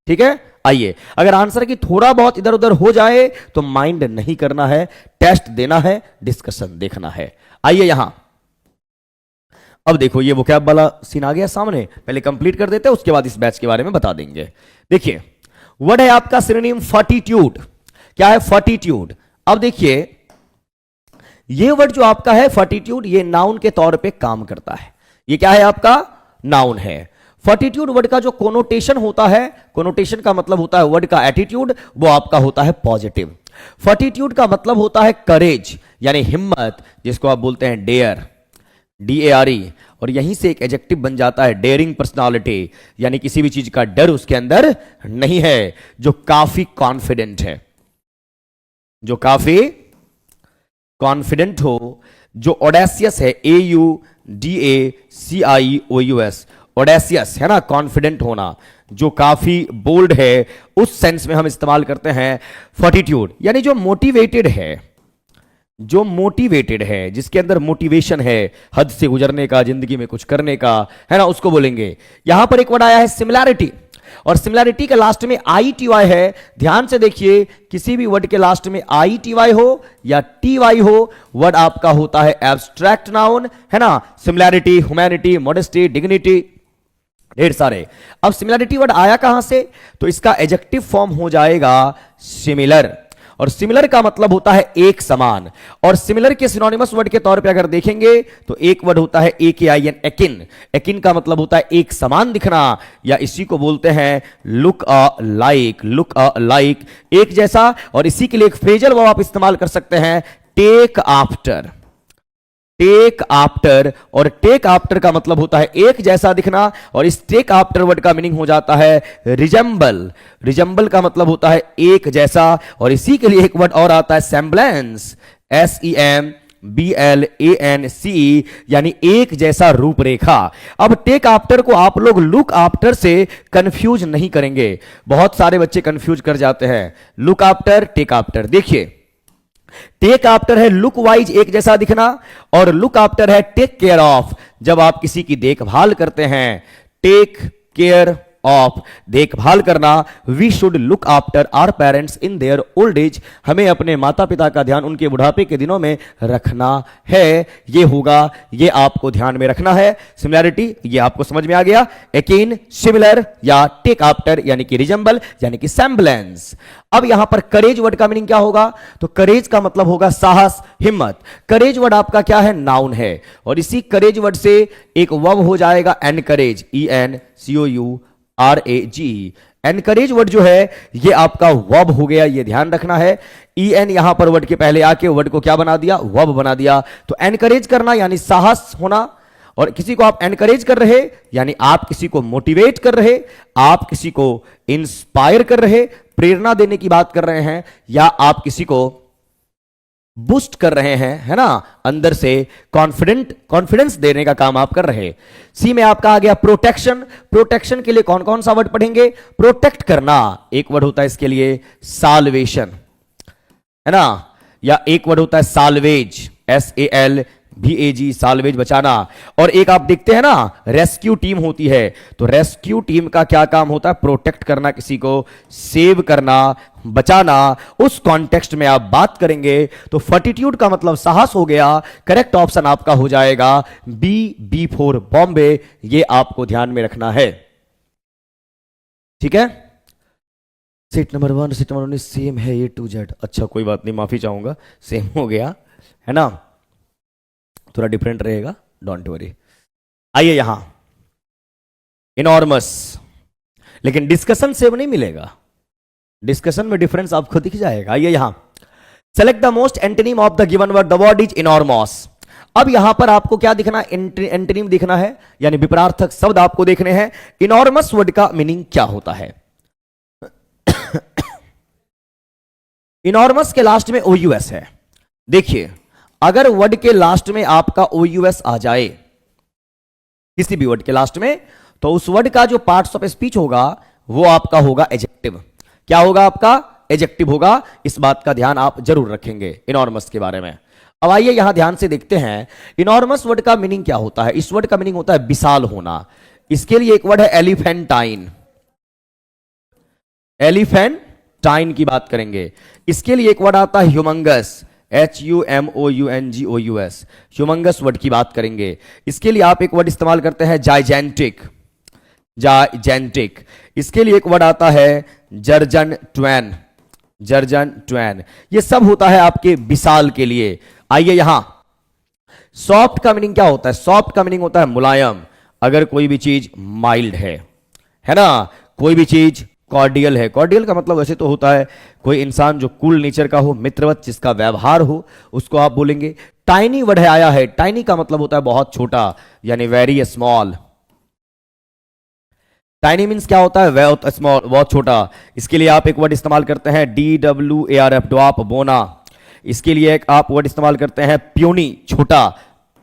ठीक है। आइए, अगर आंसर की थोड़ा बहुत इधर उधर हो जाए तो माइंड नहीं करना है, टेस्ट देना है, डिस्कशन देखना है। आइए यहां, अब देखो ये वोकैब वाला सीन आ गया सामने, पहले कंप्लीट कर देते हैं, उसके बाद इस बैच के बारे में बता देंगे। देखिए, वर्ड है आपका सिनोनिम फॉर्टिट्यूड। क्या है? फॉर्टिट्यूड। अब देखिए, ये वर्ड जो आपका है फॉर्टिट्यूड, ये नाउन के तौर पे काम करता है। ये क्या है? आपका नाउन है। फॉर्टिट्यूड वर्ड का जो कोनोटेशन होता है, कोनोटेशन का मतलब होता है वर्ड का एटीट्यूड, वो आपका होता है पॉजिटिव। फॉर्टिट्यूड का मतलब होता है करेज, यानी हिम्मत, जिसको आप बोलते हैं डेयर, DARE, और यहीं से एक एडजेक्टिव बन जाता है डेयरिंग पर्सनालिटी, यानी किसी भी चीज का डर उसके अंदर नहीं है, जो काफी कॉन्फिडेंट है, जो काफी कॉन्फिडेंट हो, जो ऑडेसियस है, AUDACIOUS, ऑडेसियस है ना, कॉन्फिडेंट होना, जो काफी बोल्ड है, उस सेंस में हम इस्तेमाल करते हैं फॉर्टिट्यूड। यानी जो मोटिवेटेड है, जो मोटिवेटेड है, जिसके अंदर मोटिवेशन है हद से गुजरने का, जिंदगी में कुछ करने का, है ना, उसको बोलेंगे। यहां पर एक वर्ड आया है सिमिलैरिटी, और सिमिलैरिटी के लास्ट में ITY है। ध्यान से देखिए, किसी भी वर्ड के लास्ट में ITY हो या TY हो, वर्ड आपका होता है एब्स्ट्रैक्ट नाउन, है ना। सिमिलैरिटी, ह्यूमैनिटी, मॉडेस्टी, डिग्निटी, ढेर सारे। अब सिमिलैरिटी वर्ड आया कहां से? तो इसका एडजेक्टिव फॉर्म हो जाएगा सिमिलर, और सिमिलर का मतलब होता है एक समान। और सिमिलर के सिनोनिमस वर्ड के तौर पे अगर देखेंगे तो एक वर्ड होता है AKIN, एकिन। एकिन का मतलब होता है एक समान दिखना, या इसी को बोलते हैं look a like, look a like, एक जैसा। और इसी के लिए एक फ्रेजल वर्ब आप इस्तेमाल कर सकते हैं, टेक आफ्टर, टेक आफ्टर। और टेक आफ्टर का मतलब होता है एक जैसा दिखना, और इस टेक आफ्टर वर्ड का मीनिंग हो जाता है रिजेंबल। रिजेंबल का मतलब होता है एक जैसा, और इसी के लिए एक वर्ड और आता है सेम्बलेंस, SEMBLANCE, यानी एक जैसा रूपरेखा। अब टेक आफ्टर को आप लोग लुक आफ्टर से कंफ्यूज नहीं करेंगे, बहुत सारे बच्चे कंफ्यूज कर जाते हैं लुक आफ्टर, टेक आफ्टर। देखिए, टेक आफ्टर है लुक वाइज एक जैसा दिखना, और लुक आफ्टर है टेक केयर ऑफ, जब आप किसी की देखभाल करते हैं, टेक केयर ऑफ, देखभाल करना। We should look after our parents in their old age, हमें अपने माता पिता का ध्यान उनके बुढ़ापे के दिनों में रखना है। ये होगा, ये आपको ध्यान में रखना है। सिमिलैरिटी ये आपको समझ में आ गया, एकिन, सिमिलर या टेक आफ्टर यानी कि रिजेंबल यानी कि सेम्बलेंस। अब यहां पर करेज वर्ड का मीनिंग क्या होगा? तो करेज का मतलब होगा साहस, हिम्मत। करेज वर्ड आपका क्या है? नाउन है, और इसी करेज वर्ड से एक वर्ब हो जाएगा एनकरेज, ENCOURAGE। एनकरेज वर्ड जो है ये आपका वर्ब हो गया, ये ध्यान रखना है। EN यहां पर वर्ड के पहले आके वर्ड को क्या बना दिया? वर्ब बना दिया। तो एनकरेज करना यानी साहस होना, और किसी को आप एनकरेज कर रहे यानी आप किसी को मोटिवेट कर रहे, आप किसी को इंस्पायर कर रहे, प्रेरणा देने की बात कर रहे हैं, या आप किसी को बूस्ट कर रहे हैं, है ना, अंदर से कॉन्फिडेंस देने का काम आप कर रहे हैं। सी में आपका आ गया प्रोटेक्शन। प्रोटेक्शन के लिए कौन कौन सा वर्ड पढ़ेंगे? प्रोटेक्ट करना एक वर्ड होता है इसके लिए, साल्वेशन, है ना, या एक वर्ड होता है साल्वेज, SALVAG, साल्वेज, बचाना। और एक आप देखते हैं ना, रेस्क्यू टीम होती है, तो रेस्क्यू टीम का क्या काम होता है? प्रोटेक्ट करना, किसी को सेव करना, बचाना। उस कॉन्टेक्स्ट में आप बात करेंगे तो फॉर्टिट्यूड का मतलब साहस हो गया। करेक्ट ऑप्शन आपका हो जाएगा बी फॉर बॉम्बे। ये आपको ध्यान में रखना है, ठीक है। Seat number 1, seat number 19 same है, A to Z। अच्छा कोई बात नहीं, माफी चाहूंगा, सेम हो गया, है ना, थोड़ा डिफरेंट रहेगा, डोंट वरी। आइए यहां इनॉर्मस, लेकिन डिस्कशन सेम नहीं मिलेगा, डिस्कशन में डिफरेंस आपको दिख जाएगा। आइए यहां, select the most antonym of the given word, the word is enormous. अब यहां पर आपको क्या दिखना? एंटोनिम दिखना है, यानी विपरीतार्थक शब्द आपको देखने हैं। इनॉर्मस वर्ड का मीनिंग क्या होता है? इनॉर्मस के लास्ट में OUS है। देखिए, अगर वर्ड के लास्ट में आपका OUS आ जाए, किसी भी वर्ड के लास्ट में, तो उस वर्ड का जो पार्ट्स ऑफ स्पीच होगा वो आपका होगा एडजेक्टिव। क्या होगा आपका? एडजेक्टिव होगा। इस बात का ध्यान आप जरूर रखेंगे इनॉर्मस के बारे में। अब आइए यहां ध्यान से देखते हैं इनॉर्मस वर्ड का मीनिंग क्या होता है। इस वर्ड का मीनिंग होता है विशाल होना। इसके लिए एक वर्ड है एलिफेंटाइन, एलिफेंटाइन की बात करेंगे। इसके लिए एक वर्ड आता है ह्यूमंगस, HUMOUNGOUS, ह्यूमंगस वर्ड की बात करेंगे। इसके लिए आप एक वर्ड इस्तेमाल करते हैं जाइजेंटिक, जाइजेंटिक। इसके लिए एक वर्ड आता है जर्जनट्वैन, जर्जनट्वैन। ये सब होता है आपके विशाल के लिए। आइए यहां, सॉफ्ट का मीनिंग क्या होता है? सॉफ्ट का मीनिंग होता है मुलायम। अगर कोई भी चीज माइल्ड है ना, कोई भी चीज कॉर्डियल है। कॉर्डियल का मतलब वैसे तो होता है कोई इंसान जो कूल नेचर का हो, मित्रवत, जिसका व्यवहार हो, उसको आप बोलेंगे। टाइनी वर्ड है, आया है। टाइनी का मतलब होता है बहुत छोटा, यानी वेरी स्मॉल। टाइनी मीन्स क्या होता है? बहुत स्मॉल, बहुत छोटा। इसके लिए आप एक वर्ड इस्तेमाल करते हैं DWARF, ड्वार्फ, बोना। इसके लिए एक आप वर्ड इस्तेमाल करते हैं प्यूनी, छोटा,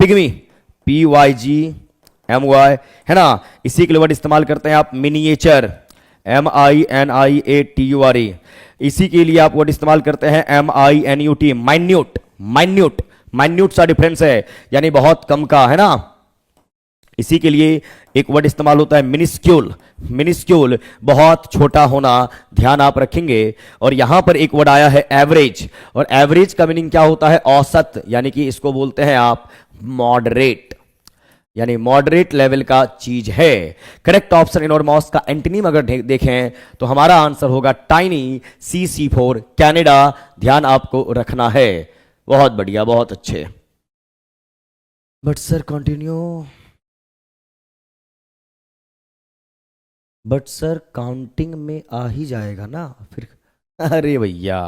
पिग्मी, PYGMY, है ना। इसी के लिए वर्ड इस्तेमाल करते हैं आप मिनिएचर, MINIATURE। इसी के लिए आप वर्ड इस्तेमाल करते हैं MINUT, माइन्यूट, माइन्यूट, माइन्यूट सा डिफरेंस है, यानी बहुत कम का, है ना। इसी के लिए एक वर्ड इस्तेमाल होता है मिनिस्क्यूल, मिनिस्क्यूल, बहुत छोटा होना, ध्यान आप रखेंगे। और यहां पर एक वर्ड आया है एवरेज, और एवरेज का मीनिंग क्या होता है? औसत, यानी कि इसको बोलते हैं आप मॉडरेट, यानी मॉडरेट लेवल का चीज है। करेक्ट ऑप्शन इनॉर्मस का एंटोनिम अगर देखें तो हमारा आंसर होगा टाइनी, CC फॉर कनाडा। ध्यान आपको रखना है। बहुत बढ़िया, बहुत अच्छे। But sir continue, but sir counting में आ ही जाएगा ना फिर। अरे भैया,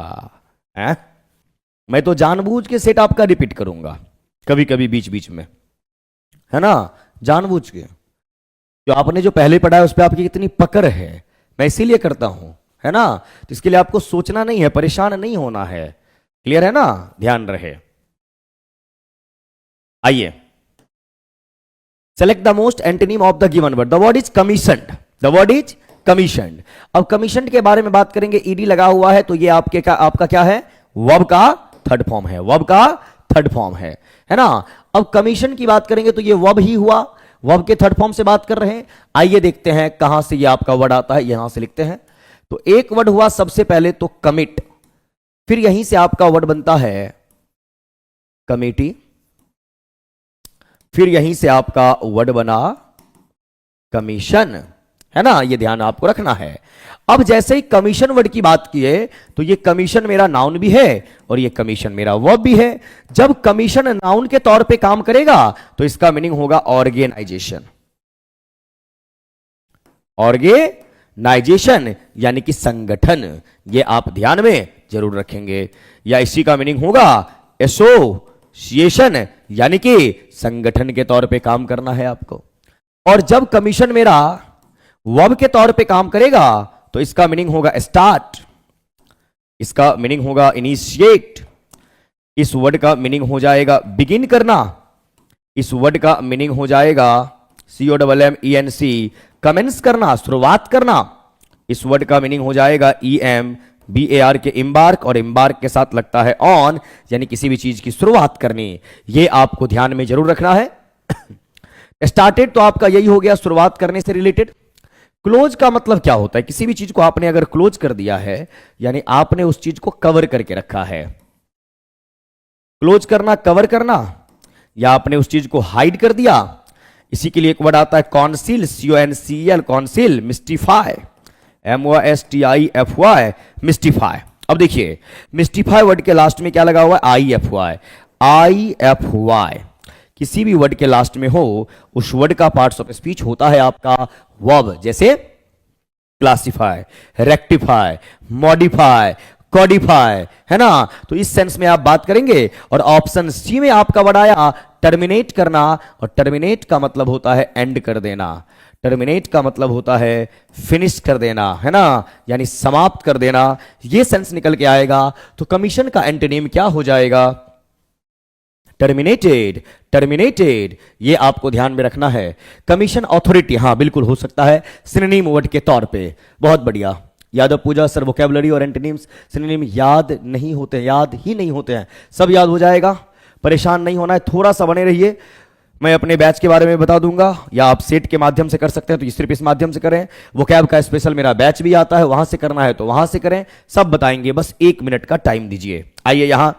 मैं तो जानबूझ के सेट आपका रिपीट करूंगा कभी कभी बीच बीच में, है ना, जानबूझ के। जो आपने जो पहले पढ़ा है उस पर आपकी कितनी पकड़ है, मैं इसीलिए करता हूं, है ना। तो इसके लिए आपको सोचना नहीं है, परेशान नहीं होना है। क्लियर है ना, ध्यान रहे। आइए, select the most antonym of the given word, the word is commissioned, the word is commissioned. अब कमीशन्ड के बारे में बात करेंगे। ईडी लगा हुआ है तो ये आपका क्या है? वर्ब का थर्ड फॉर्म है, वर्ब का थर्ड फॉर्म है ना। अब कमीशन की बात करेंगे तो ये वर्ब ही हुआ, वर्ब के थर्ड फॉर्म से बात कर रहे हैं। आइए देखते हैं कहां से ये आपका वर्ड आता है, यहां से लिखते हैं। तो एक वर्ड हुआ सबसे पहले तो कमिट, फिर यहीं से आपका वर्ड बनता है कमिटी, फिर यहीं से आपका वर्ड बना कमीशन, है ना। ये ध्यान आपको रखना है। अब जैसे ही कमीशन वर्ड की बात की है तो ये कमीशन मेरा नाउन भी है और ये कमीशन मेरा वर्ब भी है। जब कमीशन नाउन के तौर पे काम करेगा तो इसका मीनिंग होगा ऑर्गेनाइजेशन, ऑर्गेनाइजेशन यानी कि संगठन। ये आप ध्यान में जरूर रखेंगे। या इसी का मीनिंग होगा एसोसिएशन, यानी कि संगठन के तौर पे काम करना है आपको। और जब कमीशन मेरा वर्ब के तौर पे काम करेगा तो इसका मीनिंग होगा स्टार्ट, इसका मीनिंग होगा इनिशिएट, इस वर्ड का मीनिंग हो जाएगा बिगिन करना, इस वर्ड का मीनिंग हो जाएगा COMMENC कमेंस करना, शुरुआत करना। इस वर्ड का मीनिंग हो जाएगा EMBAR के इम्बार्क, और इम्बार्क के साथ लगता है ऑन, यानी किसी भी चीज की शुरुआत करनी। ये आपको ध्यान में जरूर रखना है। स्टार्टेड तो आपका यही हो गया, शुरुआत करने से रिलेटेड। क्लोज का मतलब क्या होता है? किसी भी चीज को आपने अगर क्लोज कर दिया है, यानी आपने उस चीज को कवर करके रखा है। क्लोज करना, कवर करना, या आपने उस चीज को हाइड कर दिया। इसी के लिए एक वर्ड आता है council, CONCEL, council, mystify, MOSTIFY, mystify. अब देखिए, मिस्टिफाई वर्ड के लास्ट में क्या लगा हुआ है? IFY। किसी भी वर्ड के लास्ट में हो, उस वर्ड का पार्ट्स ऑफ स्पीच होता है आपका वर्ब, जैसे क्लासिफाई, रेक्टिफाई, मॉडिफाई, कॉडिफाई, है ना। तो इस सेंस में आप बात करेंगे। और ऑप्शन सी में आपका वर्ड आया टर्मिनेट करना, और टर्मिनेट का मतलब होता है एंड कर देना, टर्मिनेट का मतलब होता है फिनिश कर देना, है ना, यानी समाप्त कर देना। ये सेंस निकल के आएगा। तो कमीशन का एंटोनिम क्या हो जाएगा? Terminated, terminated. ये आपको ध्यान में रखना है। कमीशन अथॉरिटी, हाँ बिल्कुल हो सकता है सिनोनिम वर्ड के तौर पे। बहुत बढ़िया। यादव पूजा सर, वोकैबुलरी और एंटोनिम्स सिनोनिम याद नहीं होते, याद ही नहीं होते हैं, सब याद हो जाएगा, परेशान नहीं होना है, थोड़ा सा बने रहिए। मैं अपने बैच के बारे में बता दूंगा, या आप सेट के माध्यम से कर सकते हैं तो सिर्फ इस माध्यम से करें। वोकैब का स्पेशल मेरा बैच भी आता है, वहां से करना है तो वहां से करें, सब बताएंगे। बस 1 मिनट का टाइम दीजिए। आइए यहां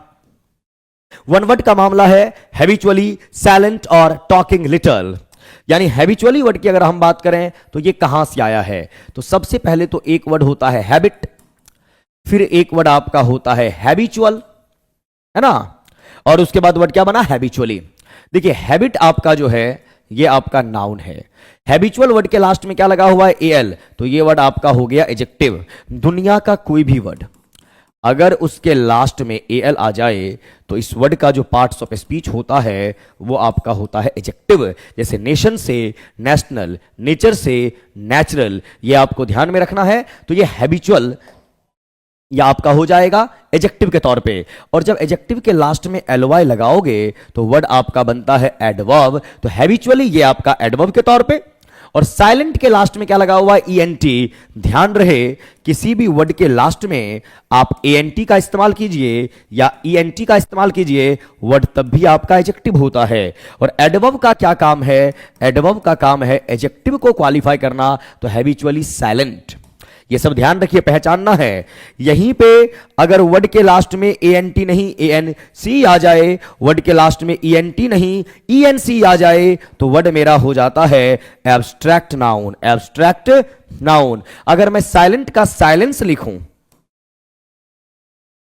वन वर्ड का मामला है, हैबिचुअली, साइलेंट और टॉकिंग लिटल। यानी हैबिचुअली वर्ड की अगर हम बात करें तो ये कहां से आया है? तो सबसे पहले तो एक वर्ड होता है हैबिट, फिर एक वर्ड आपका होता है हैबिचुअल, है ना, और उसके बाद वर्ड क्या बना? हैबिचुअली। देखिए, हैबिट आपका जो है ये आपका नाउन है। हैबिचुअल वर्ड के लास्ट में क्या लगा हुआ है? AL, तो ये वर्ड आपका हो गया एडजेक्टिव। दुनिया का कोई भी वर्ड अगर उसके लास्ट में AL आ जाए तो इस वर्ड का जो पार्ट्स ऑफ स्पीच होता है वो आपका होता है एडजेक्टिव। जैसे नेशन से नेशनल, नेचर से नेचुरल, ये आपको ध्यान में रखना है। तो ये हैबिचुअल या आपका हो जाएगा एडजेक्टिव के तौर पे। और जब एडजेक्टिव के लास्ट में LY लगाओगे तो वर्ड आपका बनता है एडवर्ब। तो हैबिचुअली ये आपका एडवर्ब के तौर पे। और साइलेंट के लास्ट में क्या लगा हुआ है? ENT। ध्यान रहे, किसी भी वर्ड के लास्ट में आप ANT का इस्तेमाल कीजिए या ENT का इस्तेमाल कीजिए, वर्ड तब भी आपका एडजेक्टिव होता है। और एडवर्ब का क्या काम है? एडवर्ब का काम है एडजेक्टिव को क्वालिफाई करना। तो हैबिचुअली साइलेंट, ये सब ध्यान रखिए, पहचानना है। यहीं पे अगर वर्ड के लास्ट में ANT नहीं ANC आ जाए, वर्ड के लास्ट में ENT नहीं ENC आ जाए, तो वर्ड मेरा हो जाता है एब्स्ट्रैक्ट नाउन, एब्स्ट्रैक्ट नाउन। अगर मैं साइलेंट का साइलेंस लिखूं,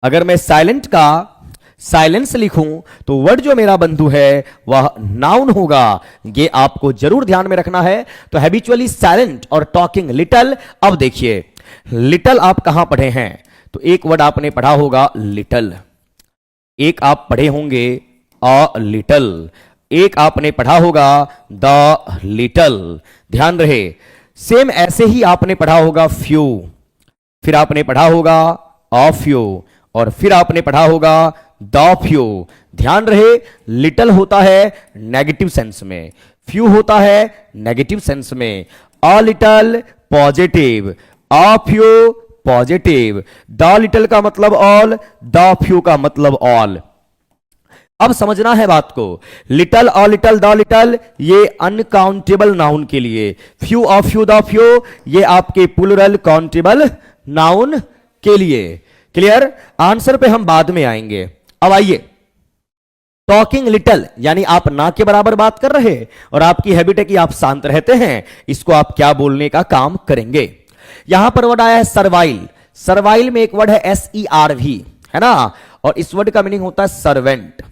अगर मैं साइलेंट का साइलेंस लिखूं तो वर्ड जो मेरा बंधु है वह नाउन होगा। ये आपको जरूर ध्यान में रखना है। तो हैबिचुअली साइलेंट और टॉकिंग लिटल। अब देखिए, लिटल आप कहां पढ़े हैं? तो एक वर्ड आपने पढ़ा होगा लिटल, एक आप पढ़े होंगे अ लिटल, एक आपने पढ़ा होगा द लिटल। ध्यान रहे, सेम ऐसे ही आपने पढ़ा होगा फ्यू, फिर आपने पढ़ा होगा अ फ्यू, और फिर आपने पढ़ा होगा द फ्यू। ध्यान रहे, लिटल होता है नेगेटिव सेंस में, फ्यू होता है नेगेटिव सेंस में। A little positive, a few positive. The little का मतलब ऑल, द फ्यू का मतलब ऑल। अब समझना है बात को। Little, a little, the little, ये अनकाउंटेबल नाउन के लिए। Few, a few, the few, ये आपके प्लूरल काउंटेबल नाउन के लिए। क्लियर? आंसर पे हम बाद में आएंगे। अब आइए, टॉकिंग लिटल यानी आप ना के बराबर बात कर रहे और आपकी हैबिट है कि आप शांत रहते हैं, इसको आप क्या बोलने का काम करेंगे? यहां पर वर्ड आया है सर्वाइल। सर्वाइल में एक वर्ड है SERV, है ना, और इस वर्ड का मीनिंग होता है सर्वेंट।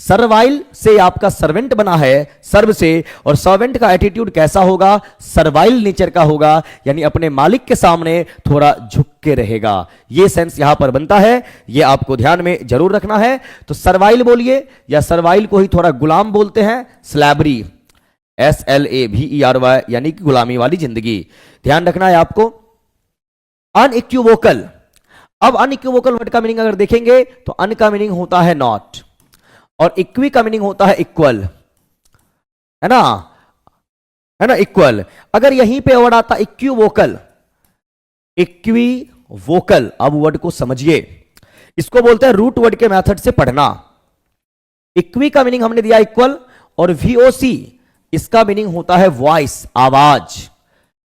सर्वाइल से आपका सर्वेंट बना है, सर्व से, और सर्वेंट का एटीट्यूड कैसा होगा? सर्वाइल नेचर का होगा, यानी अपने मालिक के सामने थोड़ा झुक के रहेगा। ये सेंस यहां पर बनता है, ये आपको ध्यान में जरूर रखना है। तो सर्वाइल बोलिए, या सर्वाइल को ही थोड़ा गुलाम बोलते हैं, स्लैबरी, SLAVERY, यानी कि गुलामी वाली जिंदगी। ध्यान रखना है आपको। अनइक्विवोकल, अब अनइक्विवोकल वर्ड का मीनिंग अगर देखेंगे तो अन का मीनिंग होता है नॉट और इक्वी का मीनिंग होता है इक्वल, है ना, है ना, इक्वल। अगर यहीं पे वर्ड आता इक्विवोकल, इक्विवोकल, अब वर्ड को समझिए, इसको बोलते हैं रूट वर्ड के मेथड से पढ़ना। इक्वी का मीनिंग हमने दिया इक्वल और वीओसी इसका मीनिंग होता है वॉइस, आवाज।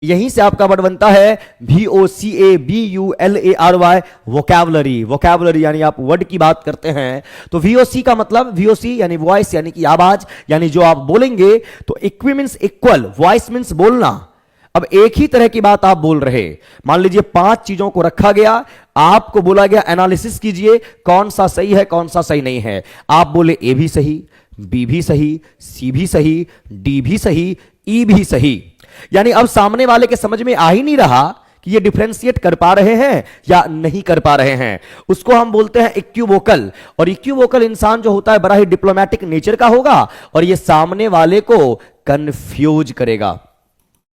यहीं से आपका वर्ड बनता है VOCABULARY, वोकैबुलरी। वोकैबुलरी यानी आप वर्ड की बात करते हैं तो VOC का मतलब, VOC यानी वॉइस यानी कि आवाज, यानी जो आप बोलेंगे। तो equi means equal, voice means बोलना। अब एक ही तरह की बात आप बोल रहे, मान लीजिए 5 चीजों को रखा गया, आपको बोला गया एनालिसिस कीजिए कौन सा सही है कौन सा सही नहीं है। आप बोले ए भी सही, बी भी सही, सी भी सही, डी भी सही, ई भी सही। यानी अब सामने वाले के समझ में आ ही नहीं रहा कि ये डिफरेंशिएट कर पा रहे हैं या नहीं कर पा रहे हैं। उसको हम बोलते हैं इक्विवोकल। और इक्विवोकल इंसान जो होता है बड़ा ही डिप्लोमेटिक नेचर का होगा और ये सामने वाले को कंफ्यूज करेगा।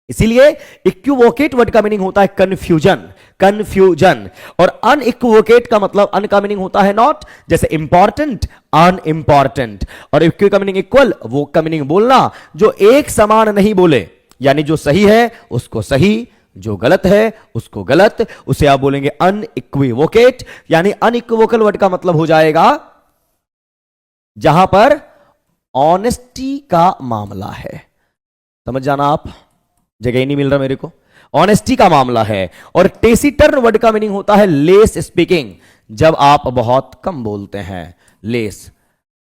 इसीलिए इक्विवोकेट वर्ड का मीनिंग होता है कंफ्यूजन, कंफ्यूजन। और अनइक्विवोकेट का मतलब, अन का मीनिंग होता है नॉट, जैसे इंपॉर्टेंट, अनइंपॉर्टेंट। और इक्वी का मीनिंग इक्वल, वो का मीनिंग बोलना, जो एक समान नहीं बोले, यानी जो सही है उसको सही, जो गलत है उसको गलत, उसे आप बोलेंगे अनइक्विवोकेट। यानी अनइक्विवोकल वर्ड का मतलब हो जाएगा जहां पर ऑनेस्टी का मामला है। समझ जाना आप, जगह ही नहीं मिल रहा मेरे को, ऑनेस्टी का मामला है। और टेसिटर्न वर्ड का मीनिंग होता है लेस स्पीकिंग, जब आप बहुत कम बोलते हैं, लेस।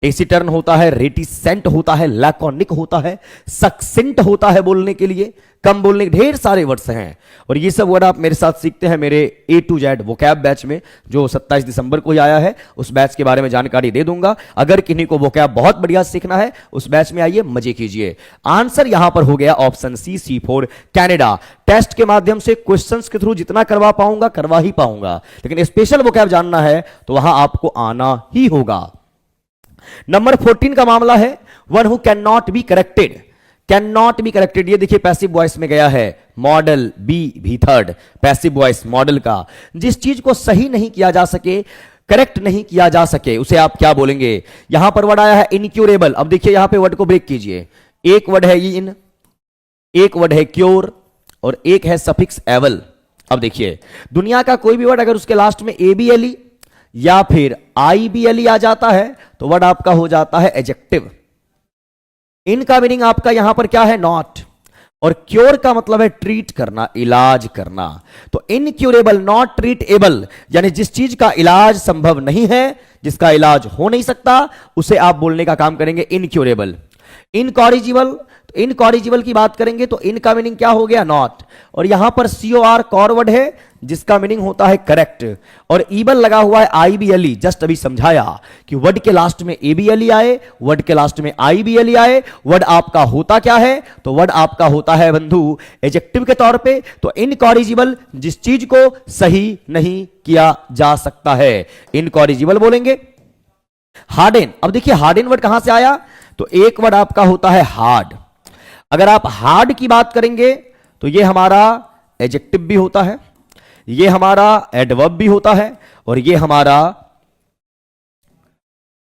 टेसिटर्न होता है, रेटिसेंट होता है, लैकोनिक होता है, सक्सेंट होता है बोलने के लिए, कम बोलने के ढेर सारे वर्ड्स हैं। और ये सब वर्ड आप मेरे साथ सीखते हैं मेरे A to Z vocab batch में, जो 27 दिसंबर को ही आया है। उस बैच के बारे में जानकारी दे दूंगा। अगर किन्हीं को वोकैब बहुत बढ़िया सीखना है, उस बैच में आइए, मजे कीजिए। आंसर यहां पर हो गया option C for Canada. Test के माध्यम से क्वेश्चंस के थ्रू जितना करवा पाऊंगा करवा ही पाऊंगा, लेकिन स्पेशल वोकैब जानना है तो वहां आपको आना ही होगा। नंबर 14 का मामला है one who can not be corrected. Can not be corrected, ये देखिए पैसिव वॉइस में गया है, मॉडल बी भी थर्ड, पैसिव वॉइस मॉडल का। जिस चीज को सही नहीं किया जा सके, करेक्ट नहीं किया जा सके, उसे आप क्या बोलेंगे। यहां पर वर्ड आया है इनक्यूरेबल। अब देखिए यहां पे वर्ड को ब्रेक कीजिए, एक वर्ड है इन, एक वर्ड है क्योर और एक है सफिक्स एवल। अब देखिए दुनिया का कोई भी वर्ड अगर उसके लास्ट में ABLE या फिर IBLE आ जाता है तो वर्ड आपका हो जाता है एडजेक्टिव। इनका मीनिंग आपका यहां पर क्या है, नॉट। और क्योर का मतलब है ट्रीट करना, इलाज करना। तो इनक्यूरेबल, नॉट ट्रीटेबल, यानी जिस चीज का इलाज संभव नहीं है, जिसका इलाज हो नहीं सकता, उसे आप बोलने का काम करेंगे इनक्यूरेबल। इनकॉरिजिबल, इनकॉरिजिबल की बात करेंगे तो इन का मीनिंग क्या हो गया, नॉट। और यहां पर COR कॉर वर्ड है जिसका मीनिंग होता है करेक्ट। और ईबल लगा हुआ है IBLE, जस्ट अभी समझाया कि वर्ड के लास्ट में ABLE आए, वर्ड के लास्ट में IBLE आए, वर्ड आपका होता क्या है, तो वर्ड आपका होता है बंधु एडजेक्टिव के तौर पे। तो इनकॉरिजिबल, जिस चीज को सही नहीं किया जा सकता है, इनकॉरिजिबल बोलेंगे। हार्डन, अब देखिए हार्डन वर्ड कहां से आया, तो एक वर्ड आपका होता है हार्ड। अगर आप हार्ड की बात करेंगे तो ये हमारा एडजेक्टिव भी होता है, ये हमारा एडवर्ब भी होता है और ये हमारा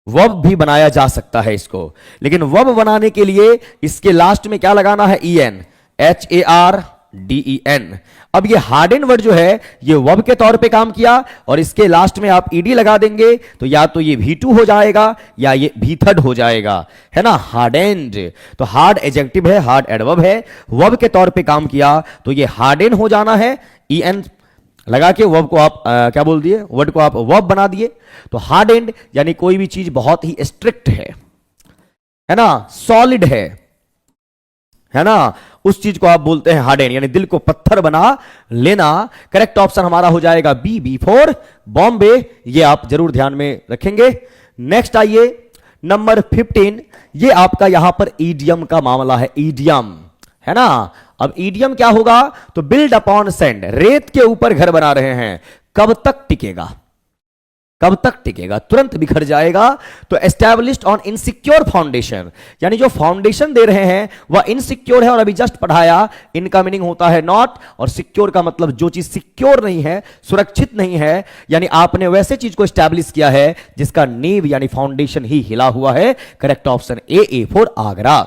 वर्ब भी बनाया जा सकता है इसको। लेकिन वर्ब बनाने के लिए इसके लास्ट में क्या लगाना है, EN, HARDEN। अब ये हार्डन वर्ड जो है ये वर्ब के तौर पे काम किया और इसके लास्ट में आप ED लगा देंगे तो या तो ये V2 हो जाएगा या ये V3 हो जाएगा, है ना, हार्डेंड। तो हार्ड एडजेक्टिव है, हार्ड एडवर्ब है, वर्ब के तौर पे काम किया तो ये हार्डन हो जाना है। EN लगा के वर्ब को आप क्या बोल दिए, वर्ड को आप वर्ब बना दिए। तो हार्डेंड यानी कोई भी चीज बहुत ही स्ट्रिक्ट है ना, सॉलिड है ना, उस चीज को आप बोलते हैं हार्डेन, यानी दिल को पत्थर बना लेना। करेक्ट ऑप्शन हमारा हो जाएगा बी फॉर बॉम्बे। ये आप जरूर ध्यान में रखेंगे। नेक्स्ट आइए नंबर 15, ये आपका यहां पर ईडियम का मामला है, ईडियम, है ना। अब ईडियम क्या होगा, तो बिल्ड अपॉन सैंड, रेत के ऊपर घर बना रहे हैं, कब तक टिकेगा। कब तक टिकेगा? तुरंत बिखर जाएगा। तो एस्टैब्लिश्ड ऑन इनसिक्योर फाउंडेशन, यानी जो फाउंडेशन दे रहे हैं वह इनसिक्योर है, और अभी जस्ट पढ़ाया इनका मीनिंग होता है नॉट, और सिक्योर का मतलब जो चीज सिक्योर नहीं है, सुरक्षित नहीं है, यानी आपने वैसे चीज को एस्टैब्लिश किया है जिसका नींव यानी फाउंडेशन ही हिला हुआ है। Correct option A for Agra.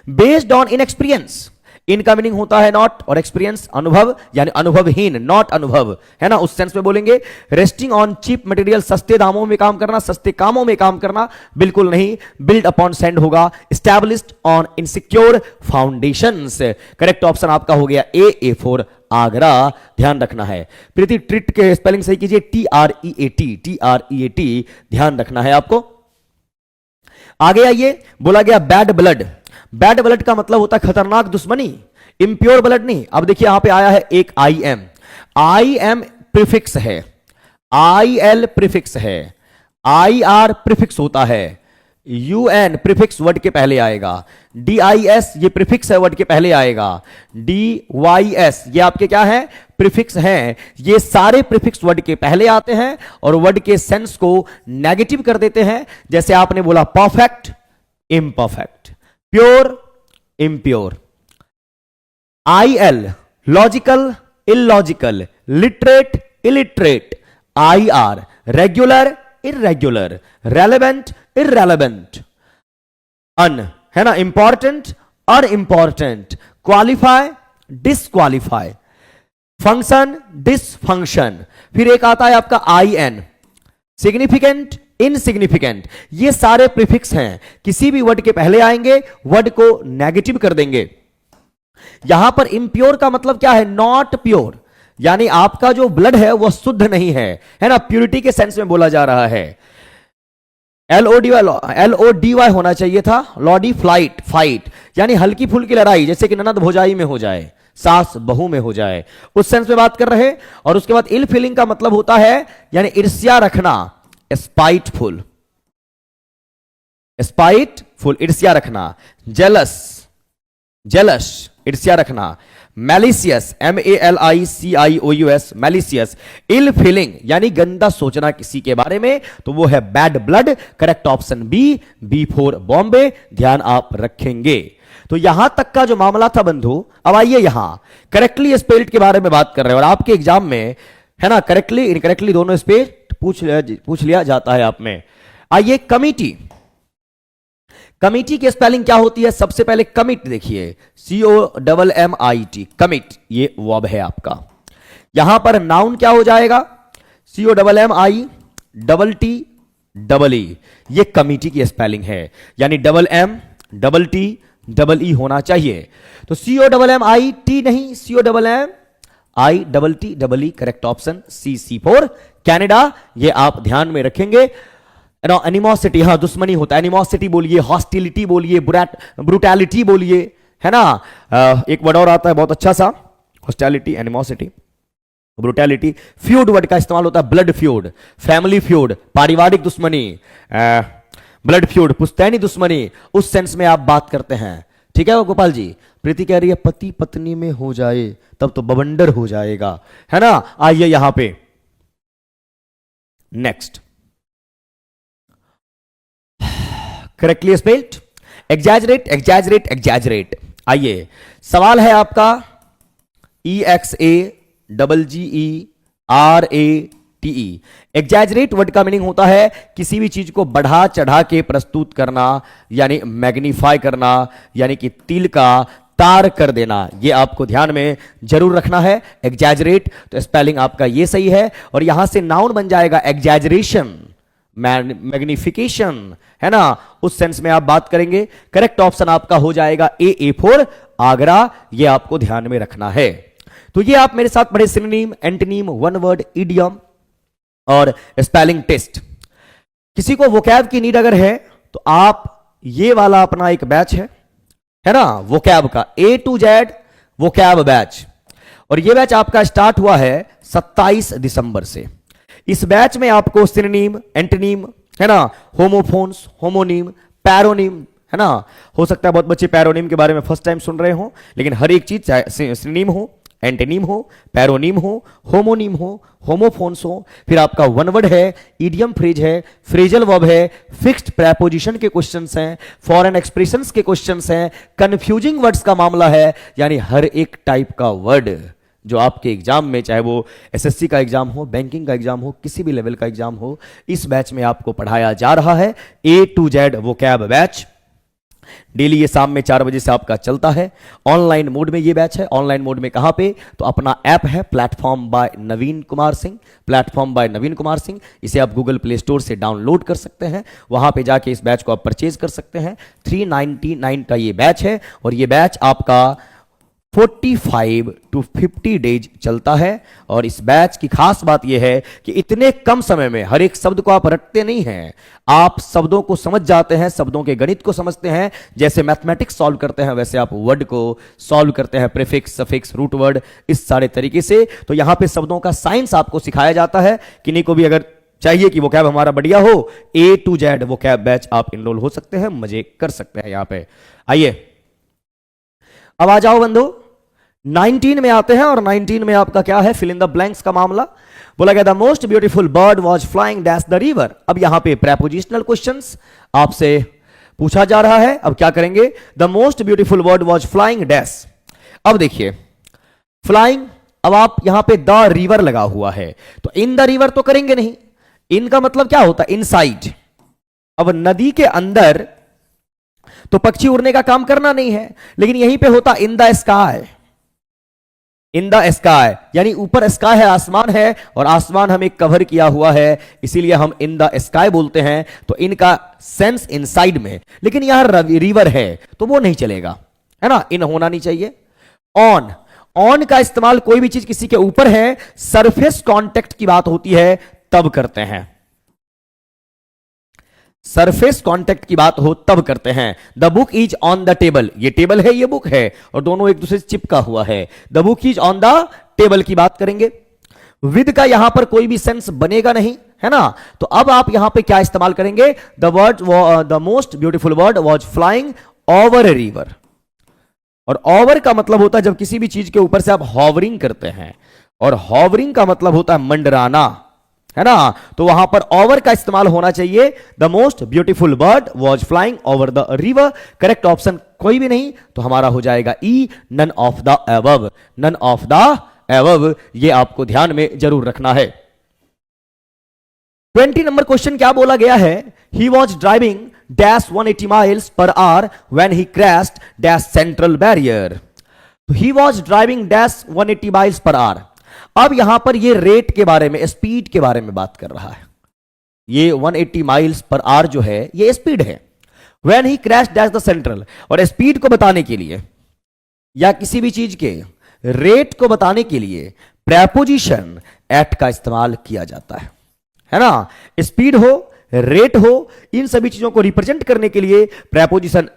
Based on inexperience, इनका मीनिंग होता है नॉट, और एक्सपीरियंस अनुभव यानी अनुभवहीन, नॉट अनुभव, है ना, उस सेंस में बोलेंगे। रेस्टिंग ऑन चीप मटेरियल, सस्ते दामों में काम करना, सस्ते कामों में काम करना, बिल्कुल नहीं। बिल्ड अपॉन सैंड होगा। Established on insecure foundations, correct option आपका हो गया ए फॉर आगरा। ध्यान रखना है। प्रीति ट्रिट के स्पेलिंग सही कीजिए, TREAT, ध्यान रखना है आपको। आगे आइए, बोला गया बैड ब्लड। बैड ब्लड का मतलब होता है खतरनाक दुश्मनी, इंप्योर ब्लड नहीं। अब देखिए यहां पे आया है एक आई एम प्रीफिक्स है, IL प्रीफिक्स है, IR प्रीफिक्स होता है, UN प्रीफिक्स वर्ड के पहले आएगा, DIS ये प्रीफिक्स है वर्ड के पहले आएगा, DYS ये आपके क्या है? प्रीफिक्स हैं। ये सारे प्रीफिक्स वर्ड के पहले आते हैं और वर्ड के सेंस को नेगेटिव कर देते हैं। जैसे आपने बोला perfect, imperfect, pure, impure. IL logical, illogical, literate, illiterate. IR regular, irregular, relevant, irrelevant. Un है ना, important, unimportant, qualify, disqualify, function, dysfunction. फिर एक आता है आपका IN सिग्निफिकेंट, इनसिग्निफिकेंट। ये सारे प्रीफिक्स हैं, किसी भी वर्ड के पहले आएंगे, वर्ड को नेगेटिव कर देंगे। यहां पर इम्प्योर का मतलब क्या है? नॉट प्योर, यानी आपका जो ब्लड है वह शुद्ध नहीं है ना, प्यूरिटी के सेंस में बोला जा रहा है। LODY होना चाहिए था, लॉडी फ्लाइट, फाइट, यानी हल्की फुल्की लड़ाई, जैसे कि ननद भौजाई में हो जाए, सास बहू में हो जाए, उस सेंस में बात कर रहे। और उसके बाद इल फीलिंग का मतलब होता है यानी ईर्ष्या रखना, स्पाइटफुल, स्पाइटफुल ईर्ष्या रखना। जेलस, जेलस ईर्ष्या रखना। Malicious, MALICIOUS malicious. Ill feeling यानी गंदा सोचना किसी के बारे में, तो वो है bad blood. Correct option B for Bombay, ध्यान आप रखेंगे। तो यहां तक का जो मामला था बंधु, अब आइए यहां करेक्टली स्पेल्ड के बारे में बात कर रहे हैं। और आपके एग्जाम में है ना करेक्टली इनकरेक्टली दोनों स्पेल्ड पूछ लिया जाता है आप में। आइए कमिटी, कमिटी की स्पेलिंग क्या होती है? सबसे पहले कमिट देखिए, COMMIT, कमिट, ये वर्ब है आपका। यहां पर नाउन क्या हो जाएगा? COMMITTE, ये कमिटी की स्पेलिंग है, यानी MMTTE होना चाहिए। तो COMMIT नहीं, COMMITTE, correct option C for Canada, ये आप ध्यान में रखेंगे। एनिमोसिटी, हाँ दुश्मनी होता है, एनिमोसिटी बोलिए, हॉस्टिलिटी बोलिए, ब्रूटैलिटी बोलिए, है ना। एक वर्ड और आता है बहुत अच्छा सा, hostility, animosity, brutality. Feud word का इस्तेमाल होता है, ब्लड फ्यूड, फैमिली फ्यूड, पारिवारिक दुश्मनी, ब्लड फ्यूड, पुश्तैनी दुश्मनी, उस सेंस में आप बात करते हैं। ठीक है गोपाल जी। प्रीति कह रही है पति पत्नी में हो जाए तब तो बवंडर हो जाएगा, है ना। आइए यहां पे next, correctly spelled, exaggerate, exaggerate, exaggerate. आइए सवाल है आपका, EXAGGERATE। एग्जैजरेट वर्ड का मीनिंग होता है किसी भी चीज को बढ़ा चढ़ा के प्रस्तुत करना, यानी मैग्नीफाई करना, यानी कि तिल का तार कर देना। ये आपको ध्यान में जरूर रखना है, एग्जैजरेट। तो स्पेलिंग आपका ये सही है, और यहां से नाउन बन जाएगा एग्जैजरेशन, मैग्निफिकेशन, है ना, उस सेंस में आप बात करेंगे। करेक्ट ऑप्शन आपका हो जाएगा ए फॉर आगरा, ये आपको ध्यान में रखना है। तो ये आप मेरे साथ पढ़े synonym, antonym, one word, idiom और स्पेलिंग टेस्ट। किसी को वोकैब की नीड अगर है तो आप ये वाला अपना एक बैच है ना वोकैब का, A to Z vocab batch, और ये बैच आपका स्टार्ट हुआ है 27 दिसंबर से। इस बैच में आपको सिनोनिम, एंटोनिम, है ना, होमोफोन्स, होमोनिम, पैरोनिम, है ना। हो सकता है बहुत बच्चे पैरोनिम के बारे में फर्स्ट टाइम सुन रहे हो, लेकिन हर एक चीज चाहे सिनोनिम हो, एंटेनिम हो, पैरोनिम हो, होमोनिम हो, होमोफोन्स हो, फिर आपका वन वर्ड है, इडियम फ्रेज है, फ्रेजल वर्ब है, फिक्स्ड प्रेपोजिशन के क्वेश्चंस हैं, फॉरेन एक्सप्रेशंस के क्वेश्चंस हैं, कंफ्यूजिंग वर्ड्स का मामला है। यानी हर एक टाइप का वर्ड जो आपके एग्जाम में, चाहे वो एसएससी का एग्जाम हो, बैंकिंग का एग्जाम हो, किसी भी लेवल का एग्जाम हो, इस बैच में आपको पढ़ाया जा रहा है। A to Z vocab batch daily ये शाम में 4 बजे से आपका चलता है। ऑनलाइन मोड में ये बैच है। ऑनलाइन मोड में कहां पे? तो अपना ऐप है platform by Naveen Kumar Singh, platform by Naveen Kumar Singh. इसे आप गूगल प्ले स्टोर से डाउनलोड कर सकते हैं, वहां पे जाके इस बैच को आप परचेज कर सकते हैं। 399 का ये बैच है और ये बैच आपका 45 to 50 डेज चलता है। और इस बैच की खास बात यह है कि इतने कम समय में हर एक शब्द को आप रटते नहीं हैं, आप शब्दों को समझ जाते हैं, शब्दों के गणित को समझते हैं। जैसे मैथमेटिक्स सॉल्व करते हैं वैसे आप वर्ड को सॉल्व करते हैं, प्रीफिक्स, सफिक्स, रूट वर्ड, इस सारे तरीके से। तो यहां पे शब्दों का साइंस आपको सिखाया जाता है। किन्हीं को भी अगर चाहिए कि वोकैब हमारा बढ़िया हो, A to Z vocab batch आप इनरोल हो सकते हैं, मजे कर सकते हैं। यहां पे आइए, अब आ जाओ बंधु, 19 में आते हैं। और 19 में आपका क्या है? फिल इन द ब्लैंक्स का मामला। बोला गया the most beautiful bird was flying dash the river. अब यहां पे प्रेपोजिशनल क्वेश्चंस आपसे पूछा जा रहा है। अब क्या करेंगे? The most beautiful bird was flying dash. अब देखिए फ्लाइंग, अब आप यहां पे द रिवर लगा हुआ है तो इन द रिवर तो करेंगे नहीं। इन का मतलब क्या होता है? इनसाइड। अब नदी के अंदर तो पक्षी उड़ने का काम करना नहीं है, लेकिन यहीं पे होता in the sky. In the sky यानी ऊपर स्काई है, आसमान है, और आसमान हमें कवर किया हुआ है, इसीलिए हम इन द स्काई बोलते हैं। तो इनका सेंस इनसाइड में, लेकिन यहां रिवर है तो वो नहीं चलेगा, है ना, इन होना नहीं चाहिए। ऑन, ऑन का इस्तेमाल कोई भी चीज किसी के ऊपर है, सरफेस कांटेक्ट की बात होती है तब करते हैं। सरफेस कांटेक्ट की बात हो तब करते हैं। The book is on the table, ये टेबल है, ये बुक है, और दोनों एक दूसरे से चिपका हुआ है। The book is on the table की बात करेंगे। विद का यहां पर कोई भी सेंस बनेगा नहीं, है ना। तो अब आप यहां पे क्या इस्तेमाल करेंगे? The word, the most beautiful word was flying over a river. और ओवर का मतलब होता है जब किसी भी चीज के ऊपर से आप हॉवरिंग करते हैं, और हॉवरिंग का मतलब होता है मंडराना, है ना। तो वहां पर ओवर का इस्तेमाल होना चाहिए। The most beautiful bird was flying over the river. Correct option कोई भी नहीं, तो हमारा हो जाएगा E, none of the above. None of the above, ये आपको ध्यान में जरूर रखना है। 20 नंबर क्वेश्चन क्या बोला गया है? He was driving dash 180 miles per hour when he crashed dash central barrier. He was driving dash 180 miles per hour. अब यहां पर ये रेट के बारे में, स्पीड के बारे में बात कर रहा है। ये 180 माइल्स पर आवर जो है ये स्पीड है। When he crash dash the central, और स्पीड को बताने के लिए या किसी भी चीज के रेट को बताने के लिए प्रेपोजिशन एट का इस्तेमाल किया जाता है ना। स्पीड हो, रेट हो, इन सभी चीजों को रिप्रेजेंट करने के लिए प्रेपोजिशन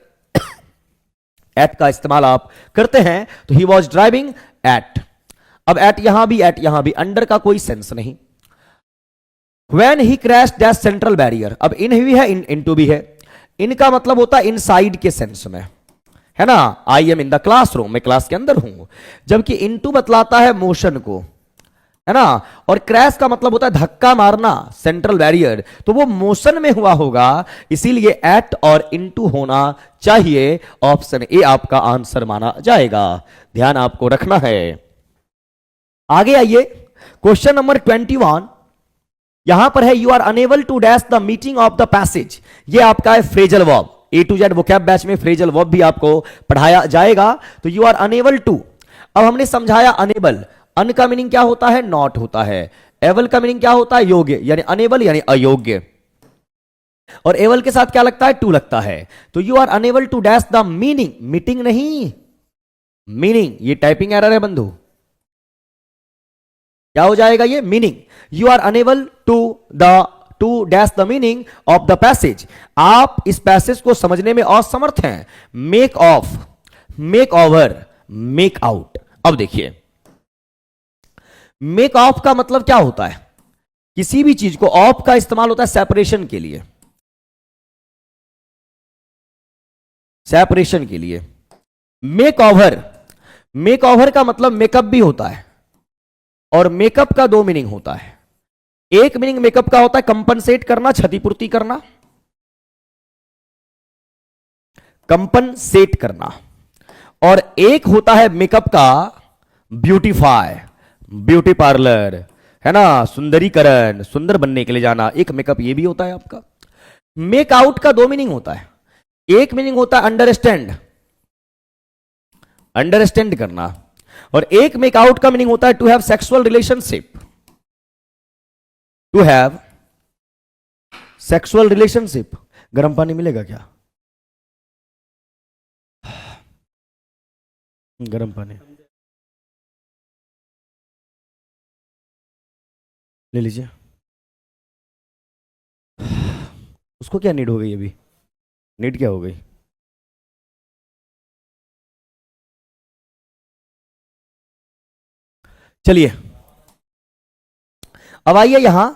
एट का इस्तेमाल आप करते हैं। तो ही वॉज ड्राइविंग एट। अब एट यहां भी, अंडर का कोई सेंस नहीं। When he crash dash central barrier, अब इन भी है, इनटू भी है। इनका मतलब होता है इनसाइड के सेंस में, है ना। I am in the classroom, मैं क्लास के अंदर हूं। जबकि इनटू बतलाता है मोशन को, है ना। और क्रैश का मतलब होता है धक्का मारना, सेंट्रल बैरियर, तो वो मोशन में हुआ होगा, इसीलिए एट और इनटू होना चाहिए। ऑप्शन ए आपका आंसर माना जाएगा, ध्यान आपको रखना है। आगे आइए, क्वेश्चन नंबर 21 यहां पर है, you are unable to dash the meeting of the passage. ये आपका है phrasal verb. A to Z vocab batch में फ्रेजल वर्ब भी आपको पढ़ाया जाएगा। तो यू आर अनेबल टू, अब हमने समझाया अनेबल, अन का मीनिंग क्या होता है? नॉट होता है। एबल का मीनिंग क्या होता है? योग्य, यानी अनेबल यानी अयोग्य। और एबल के साथ क्या लगता है? टू लगता है। तो you are unable to dash the meaning, meeting नहीं, मीनिंग। ये टाइपिंग एरर है बंधु, क्या हो जाएगा ये? Meaning. You are unable to dash the meaning of the passage. आप इस पैसेज को समझने में असमर्थ हैं। Make off, make over, make out. अब देखिए, मेक ऑफ का मतलब क्या होता है? किसी भी चीज को, ऑफ का इस्तेमाल होता है सेपरेशन के लिए, सेपरेशन के लिए। मेक ओवर, मेक ओवर का मतलब मेकअप भी होता है, और मेकअप का दो मीनिंग होता है। एक मीनिंग मेकअप का होता है कंपनसेट करना, क्षतिपूर्ति करना, कंपनसेट करना, और एक होता है मेकअप का ब्यूटीफाई, ब्यूटी पार्लर, है ना, सुंदरीकरण, सुंदर बनने के लिए जाना, एक मेकअप ये भी होता है आपका। मेक आउट का दो मीनिंग होता है। एक मीनिंग होता है अंडरस्टैंड, अंडरस्टैंड करना, और एक मेक आउट का मीनिंग होता है to have sexual relationship, to have sexual relationship. गर्म पानी मिलेगा क्या? गर्म पानी ले लीजिए। उसको क्या नीड हो गई अभी? नीड क्या हो गई? चलिए अब आइए यहां,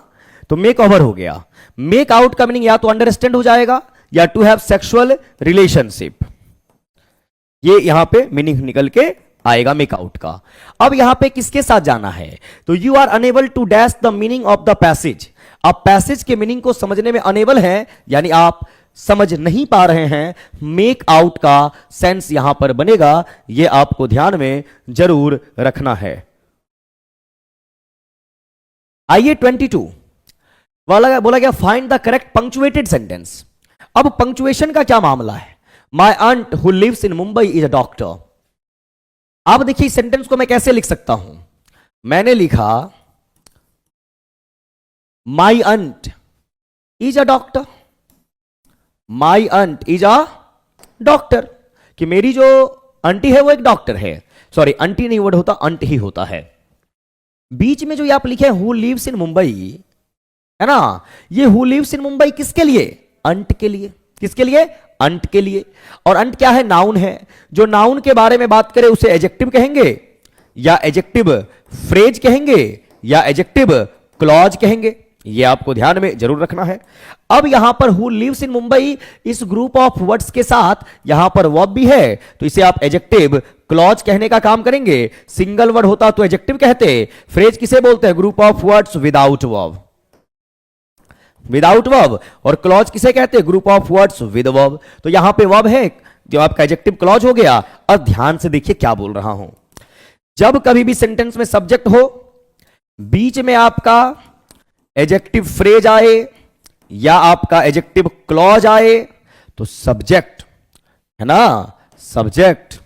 तो मेक ओवर हो गया। मेक आउट का मीनिंग या तो अंडरस्टैंड हो जाएगा या टू हैव सेक्सुअल रिलेशनशिप, ये यहां पे मीनिंग निकल के आएगा मेक आउट का। अब यहां पे किसके साथ जाना है? तो you are unable to dash the meaning of the passage. आप पैसेज के मीनिंग को समझने में अनेबल हैं, यानी आप समझ नहीं पा रहे हैं। मेक आउट का सेंस यहां पर बनेगा, यह आपको ध्यान में जरूर रखना है। आइए 22 बोला गया find the correct punctuated sentence. अब पंक्चुएशन का क्या मामला है? My aunt who lives in Mumbai is a doctor. अब देखिए सेंटेंस को मैं कैसे लिख सकता हूं। मैंने लिखा my aunt is a doctor, my aunt is a doctor, कि मेरी जो आंटी है वो एक डॉक्टर है। सॉरी, आंटी नहीं वर्ड होता, अंट ही होता है। बीच में जो ये आप लिखे हु लिव्स इन मुंबई, है ना, ये हु लिव्स इन मुंबई किसके लिए? अंट के लिए। किसके लिए? अंट के लिए। और अंट क्या है? नाउन है। जो नाउन के बारे में बात करें उसे एडजेक्टिव कहेंगे, या एडजेक्टिव फ्रेज कहेंगे, या एडजेक्टिव क्लॉज कहेंगे। ये आपको ध्यान में जरूर रखना है। अब यहां पर हु लिव्स इन मुंबई इस ग्रुप ऑफ वर्ड्स के साथ यहां पर वर्ब भी है, तो इसे आप एडजेक्टिव क्लॉज कहने का काम करेंगे। सिंगल वर्ड होता तो एडजेक्टिव कहते। फ्रेज किसे बोलते हैं? Group of words without verb, without verb. और क्लॉज किसे कहते हैं? Group of words with verb. तो यहां पे वर्ब है जो आपका एडजेक्टिव क्लॉज हो गया। अब ध्यान से देखिए क्या बोल रहा हूं। जब कभी भी सेंटेंस में सब्जेक्ट हो, बीच में आपका एडजेक्टिव फ्रेज आए या आपका एडजेक्टिव क्लॉज आए, तो सब्जेक्ट, है ना, सब्जेक्ट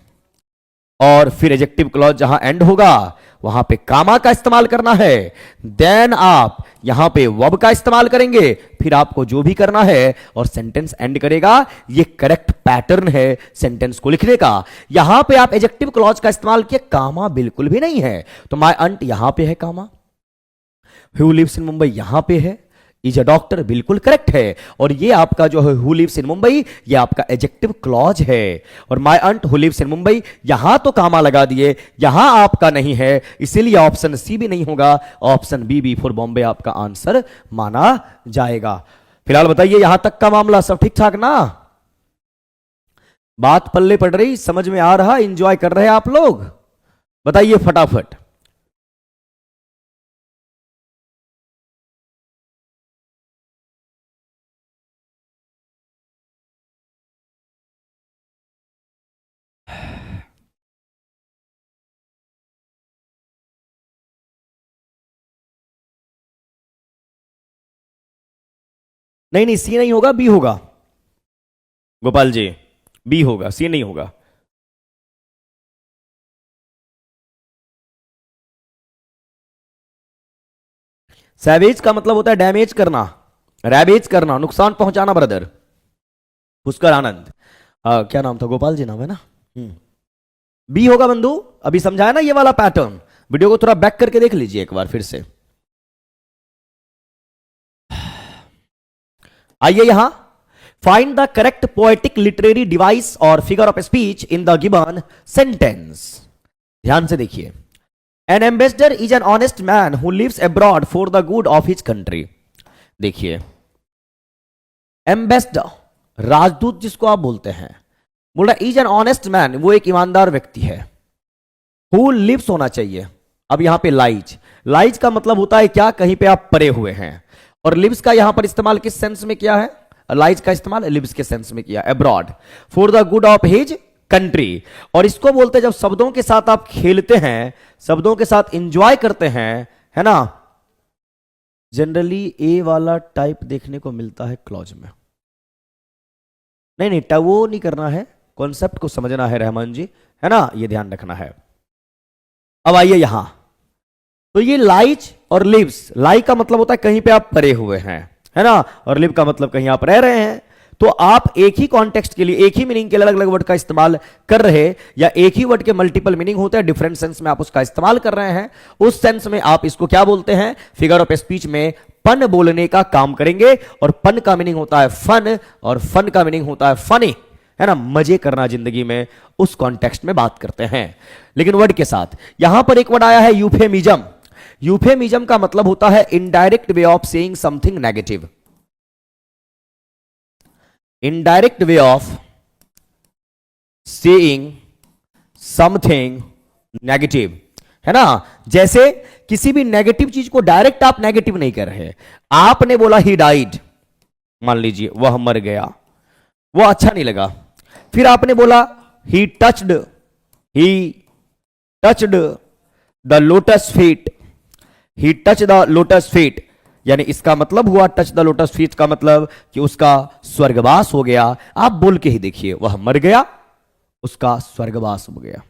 और फिर एडजेक्टिव क्लॉज जहां एंड होगा वहां पे कामा का इस्तेमाल करना है। देन आप यहां पे वर्ब का इस्तेमाल करेंगे, फिर आपको जो भी करना है और सेंटेंस एंड करेगा। ये करेक्ट पैटर्न है सेंटेंस को लिखने का। यहां पे आप एडजेक्टिव क्लॉज का इस्तेमाल किए, कामा बिल्कुल भी नहीं है। तो माय अंट यहां पे है कामा, हु लिव्स इन मुंबई यहां पे है, इज अ डॉक्टर बिल्कुल करेक्ट है। और ये आपका जो है हु लिव्स इन मुंबई, ये आपका एडजेक्टिव क्लॉज है। और my aunt who lives in Mumbai, यहां तो कामा लगा दिए, यहां आपका नहीं है, इसीलिए ऑप्शन सी भी नहीं होगा, ऑप्शन बी फॉर बॉम्बे आपका आंसर माना जाएगा। फिलहाल बताइए यहां तक का मामला सब ठीक ठाक ना? बात पल्ले पड़ रही, समझ में आ रहा, इंजॉय कर रहे हैं आप लोग? बताइए फटाफट। नहीं नहीं, सी नहीं होगा, बी होगा गोपाल जी, बी होगा, सी नहीं होगा। सैवेज का मतलब होता है डैमेज करना, रैवेज करना, नुकसान पहुंचाना ब्रदर। पुष्कर आनंद, क्या नाम था? गोपाल जी नाम है ना? बी होगा बंधु। अभी समझाया ना ये वाला पैटर्न, वीडियो को थोड़ा बैक करके देख लीजिए एक बार फिर से। आइए यहां, find the correct poetic literary device और figure of speech in the given sentence. ध्यान से देखिए। An ambassador is an honest man who lives abroad for the good of his country. देखिए, एम्बेसडर, राजदूत जिसको आप बोलते हैं, बोल रहा इज एन ऑनेस्ट मैन, वो एक ईमानदार व्यक्ति है। हु लिव्स होना चाहिए। अब यहां पे लाइज, लाइज का मतलब होता है क्या, कहीं पे आप परे हुए हैं। और लिव्स का यहां पर इस्तेमाल किस सेंस में किया है, लाइज का इस्तेमाल लिव्स के सेंस में किया, abroad, for the good of his country. और इसको बोलते हैं जब शब्दों के साथ आप खेलते हैं, शब्दों के साथ इंजॉय करते हैं, है ना। जनरली ए वाला टाइप देखने को मिलता है क्लॉज में। नहीं वो नहीं करना है, कॉन्सेप्ट को समझना है रहमान जी, है ना, ये ध्यान रखना है। अब आइए यहां, तो ये लाइज और लिव्स, लाई का मतलब होता है कहीं पे आप परे हुए हैं, है ना, और लिव का मतलब कहीं आप रह रहे हैं। तो आप एक ही कॉन्टेक्स्ट के लिए, एक ही मीनिंग के अलग अलग वर्ड का इस्तेमाल कर रहे, या एक ही वर्ड के मल्टीपल मीनिंग होते हैं, डिफरेंट सेंस में आप उसका इस्तेमाल कर रहे हैं, उस सेंस में आप इसको क्या बोलते हैं, फिगर ऑफ स्पीच में पन बोलने का काम करेंगे। और पन का मीनिंग होता है फन, और फन का मीनिंग होता है फनी, है ना, मजे करना जिंदगी में, उस कॉन्टेक्स्ट में बात करते हैं लेकिन वर्ड के साथ। यहां पर एक वर्ड आया है यूफेमिज्म। यूफेमिज्म का मतलब होता है indirect way of saying something negative, indirect way of saying something negative, है ना। जैसे किसी भी नेगेटिव चीज को डायरेक्ट आप नेगेटिव नहीं कर रहे, आपने बोला ही डाइड, मान लीजिए वह मर गया, वो अच्छा नहीं लगा। फिर आपने बोला ही touched the lotus feet, he touch the lotus feet, यानी इसका मतलब हुआ टच द लोटस फीट का मतलब कि उसका स्वर्गवास हो गया। आप बोल के ही देखिए, वह मर गया, उसका स्वर्गवास हो गया,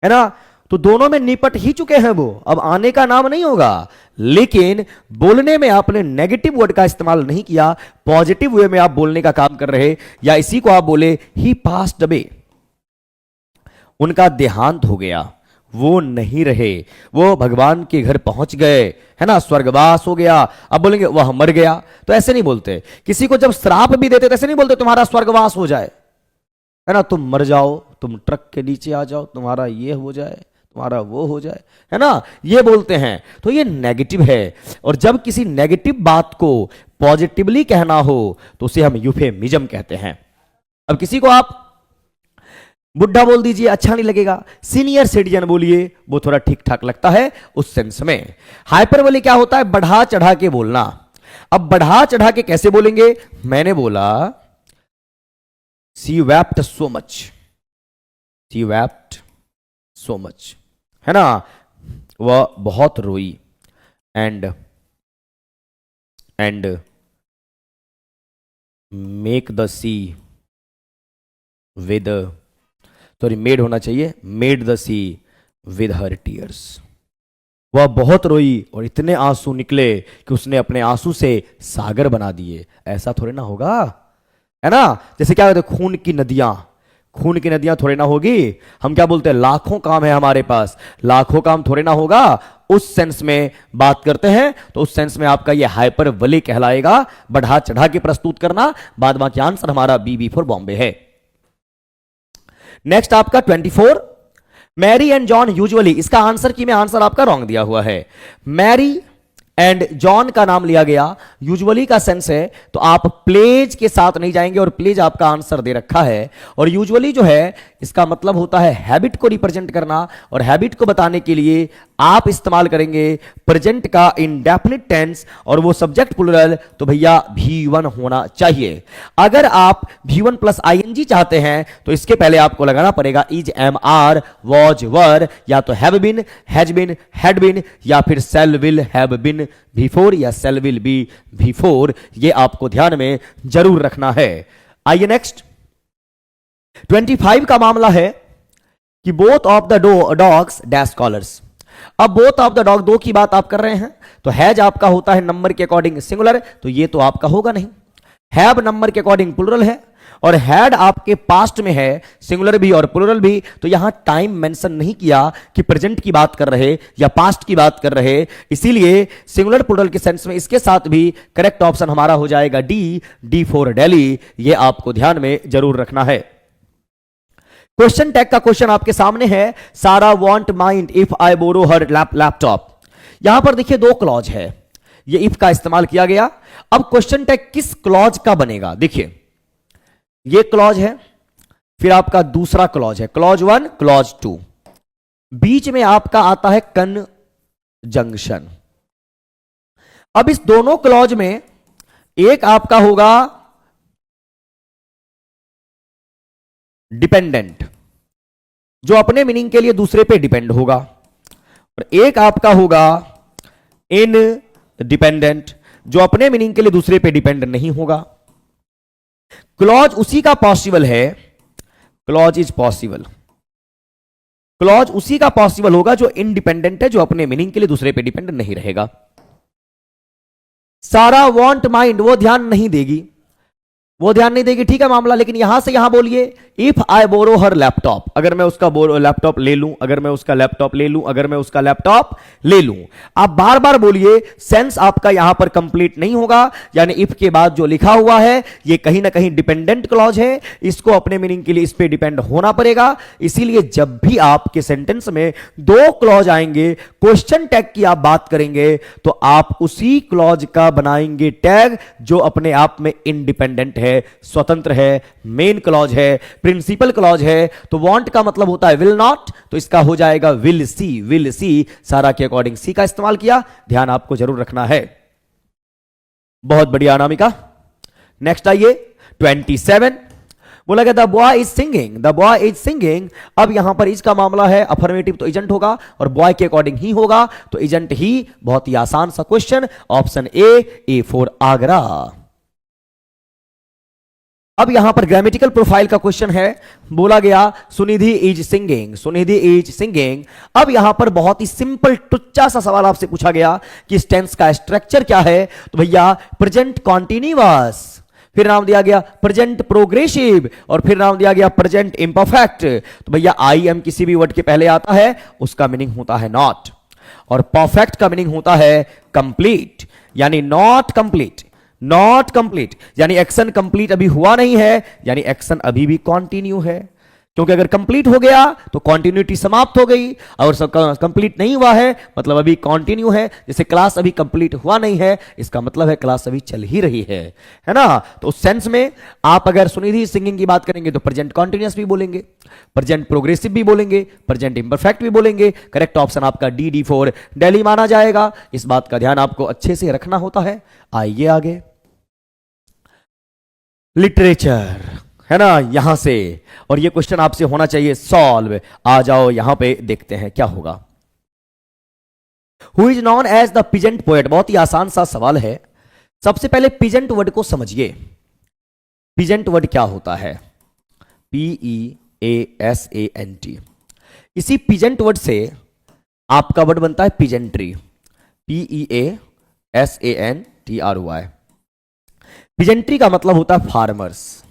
है ना। तो दोनों में निपट ही चुके हैं वो, अब आने का नाम नहीं होगा। लेकिन बोलने में आपने नेगेटिव वर्ड का इस्तेमाल नहीं किया, पॉजिटिव वे में आप बोलने का काम कर रहे। या इसी को आप बोले ही पास्ड अवे, उनका देहांत हो गया, वो नहीं रहे, वो भगवान के घर पहुंच गए, है ना, स्वर्गवास हो गया। अब बोलेंगे वह मर गया, तो ऐसे नहीं बोलते। किसी को जब श्राप भी देते तो ऐसे नहीं बोलते तुम्हारा स्वर्गवास हो जाए, है ना, तुम मर जाओ, तुम ट्रक के नीचे आ जाओ, तुम्हारा ये हो जाए, तुम्हारा वो हो जाए, है ना, ये बोलते हैं। तो ये नेगेटिव है। और जब किसी नेगेटिव बात को पॉजिटिवली कहना हो तो उसे हम यूफेमिज्म कहते हैं। अब किसी को आप बुढ़ा बोल दीजिए, अच्छा नहीं लगेगा। सीनियर सिटीजन बोलिए, वो थोड़ा ठीक ठाक लगता है उस सेंस में। हाइपरबोली क्या होता है, बढ़ा चढ़ा के बोलना। अब बढ़ा चढ़ा के कैसे बोलेंगे, मैंने बोला she wept so much, she wept so much, है ना, वह बहुत रोई। And make the sea with, sorry made होना चाहिए, made the sea with her tears. वह बहुत रोई और इतने आंसू निकले कि उसने अपने आंसू से सागर बना दिए। ऐसा थोड़े ना होगा, है ना। जैसे क्या कहते हैं, खून की नदियां, खून की नदियां थोड़े ना होगी। हम क्या बोलते हैं, लाखों काम है हमारे पास, लाखों काम थोड़े ना होगा। उस सेंस में बात करते हैं तो उस सेंस में आपका ये हाइपरबोली कहलाएगा, बढ़ा चढ़ा के प्रस्तुत करना। बाद बाकी आंसर हमारा बी फॉर बॉम्बे है। नेक्स्ट आपका 24, मैरी एंड जॉन यूजुअली, इसका आंसर की में आंसर आपका रॉन्ग दिया हुआ है। मैरी एंड जॉन का नाम लिया गया, यूजुअली का सेंस है, तो आप प्लेज के साथ नहीं जाएंगे, और प्लेज आपका आंसर दे रखा है। और यूजुअली जो है इसका मतलब होता है हैबिट को रिप्रेजेंट करना, और हैबिट को बताने के लिए आप इस्तेमाल करेंगे प्रेजेंट का इंडेफिनिट टेंस, और वो सब्जेक्ट प्लुरल, तो भैया V1 होना चाहिए। अगर आप V1 प्लस ING चाहते हैं तो इसके पहले आपको लगाना पड़ेगा is, am, are, was, were, या तो have been, has been, had been, या फिर shall will have been before, या सेल विल बी बिफोर। ये आपको ध्यान में जरूर रखना है। आइए नेक्स्ट 25 का मामला है कि both of the dogs dash collars. अब बोथ ऑफ द डॉग, दो की बात आप कर रहे हैं, तो हैज आपका होता है नंबर के अकॉर्डिंग सिंगुलर, तो ये तो आपका होगा नहीं। हैव नंबर के अकॉर्डिंग प्लुरल है, और हैड आपके पास्ट में है, सिंगुलर भी और प्लुरल भी। तो यहां टाइम मेंशन नहीं किया कि प्रेजेंट की बात कर रहे या पास्ट की बात कर रहे, इसीलिए सिंगुलर प्लुरल के सेंस में इसके साथ भी करेक्ट ऑप्शन हमारा हो जाएगा डी फॉर दिल्ली। ये आपको ध्यान में जरूर रखना है। क्वेश्चन टैग का क्वेश्चन आपके सामने है, Sara want mind if I borrow her laptop. यहां पर देखिए दो क्लॉज है, ये इफ का इस्तेमाल किया गया। अब क्वेश्चन टैग किस क्लॉज का बनेगा, देखिए ये क्लॉज है, फिर आपका दूसरा क्लॉज है, क्लॉज 1, क्लॉज 2। बीच में आपका आता है कंजंक्शन। अब इस दोनों क्लॉज में एक आपका होगा डिपेंडेंट, जो अपने मीनिंग के लिए दूसरे पे डिपेंड होगा, और एक आपका होगा इनडिपेंडेंट, जो अपने मीनिंग के लिए दूसरे पे डिपेंड नहीं होगा। क्लॉज उसी का पॉसिबल है, क्लॉज इज पॉसिबल, क्लॉज उसी का पॉसिबल होगा जो इंडिपेंडेंट है, जो अपने मीनिंग के लिए दूसरे पे डिपेंड नहीं रहेगा। सारा वांट माइंड, वो ध्यान नहीं देगी, वो ध्यान नहीं देगी, ठीक है मामला। लेकिन यहां से यहां बोलिए, if I borrow her laptop, अगर मैं उसका लैपटॉप ले लूं, अगर मैं उसका लैपटॉप ले लूं, अगर मैं उसका लैपटॉप ले लूं, आप बार बार बोलिए, सेंस आपका यहां पर कंप्लीट नहीं होगा। यानी इफ के बाद जो लिखा हुआ है ये कहीं ना कहीं डिपेंडेंट क्लॉज है, इसको अपने मीनिंग के लिए इस पे डिपेंड होना पड़ेगा। इसीलिए जब भी आपके सेंटेंस में दो क्लॉज आएंगे, क्वेश्चन टैग की आप बात करेंगे, तो आप उसी क्लॉज का बनाएंगे टैग जो अपने आप में इंडिपेंडेंट है, स्वतंत्र है, मेन क्लॉज है, प्रिंसिपल क्लॉज है। तो वांट का मतलब होता है विल नॉट, तो इसका हो जाएगा विल सी। विल सी, सारा के अकॉर्डिंग सी का इस्तेमाल किया, ध्यान आपको जरूर रखना है। बहुत बढ़िया अनामिका। नेक्स्ट आइए 27, बोला गया the boy is singing, the boy is singing. अब यहां पर इज का मामला है, अफर्मेटिव तो इजेंट होगा और बॉय के अकॉर्डिंग ही होगा, तो इजेंट ही। बहुत ही आसान सा question, option A for Agra. अब यहां पर ग्रामेटिकल प्रोफाइल का क्वेश्चन है, बोला गया Sunidhi is singing, Sunidhi is singing. अब यहां पर बहुत ही सिंपल टुच्चा सा सवाल आपसे पूछा गया कि इस टेंस का स्ट्रक्चर क्या है, तो भैया प्रेजेंट कॉन्टिन्यूअस, फिर नाम दिया गया प्रेजेंट प्रोग्रेसिव, और फिर नाम दिया गया प्रेजेंट इम्परफेक्ट। तो भैया आई एम किसी भी वर्ड के पहले आता है, उसका मीनिंग होता है नॉट, और परफेक्ट का मीनिंग होता है कंप्लीट, यानी नॉट कंप्लीट, नॉट कंप्लीट यानी एक्शन कंप्लीट अभी हुआ नहीं है, यानी एक्शन अभी भी कंटिन्यू है। क्योंकि अगर कंप्लीट हो गया तो कंटिन्यूटी समाप्त हो गई, और कंप्लीट नहीं हुआ है मतलब अभी कंटिन्यू है। जैसे क्लास अभी कंप्लीट हुआ नहीं है, इसका मतलब है क्लास अभी चल ही रही है ना। तो उस सेंस में आप अगर सुनिधि सिंगिंग की बात करेंगे तो प्रेजेंट कॉन्टिन्यूअस भी बोलेंगे, प्रेजेंट प्रोग्रेसिव भी बोलेंगे, प्रेजेंट इंपरफेक्ट भी बोलेंगे। करेक्ट ऑप्शन आपका डी फॉर दिल्ली माना जाएगा। इस बात का ध्यान आपको अच्छे से रखना होता है। आइए आगे, लिटरेचर है ना यहां से, और ये क्वेश्चन आपसे होना चाहिए सॉल्व। आ जाओ यहां पे देखते हैं क्या होगा। Who is known as the peasant poet, बहुत ही आसान सा सवाल है। सबसे पहले पीजेंट वर्ड को समझिए, पीजेंट वर्ड क्या होता है, PEASANT। इसी पीजेंट वर्ड से आपका वर्ड बनता है पीजेंट्री, PEASANTRY। पीजेंट्री का मतलब होता है फार्मर्स,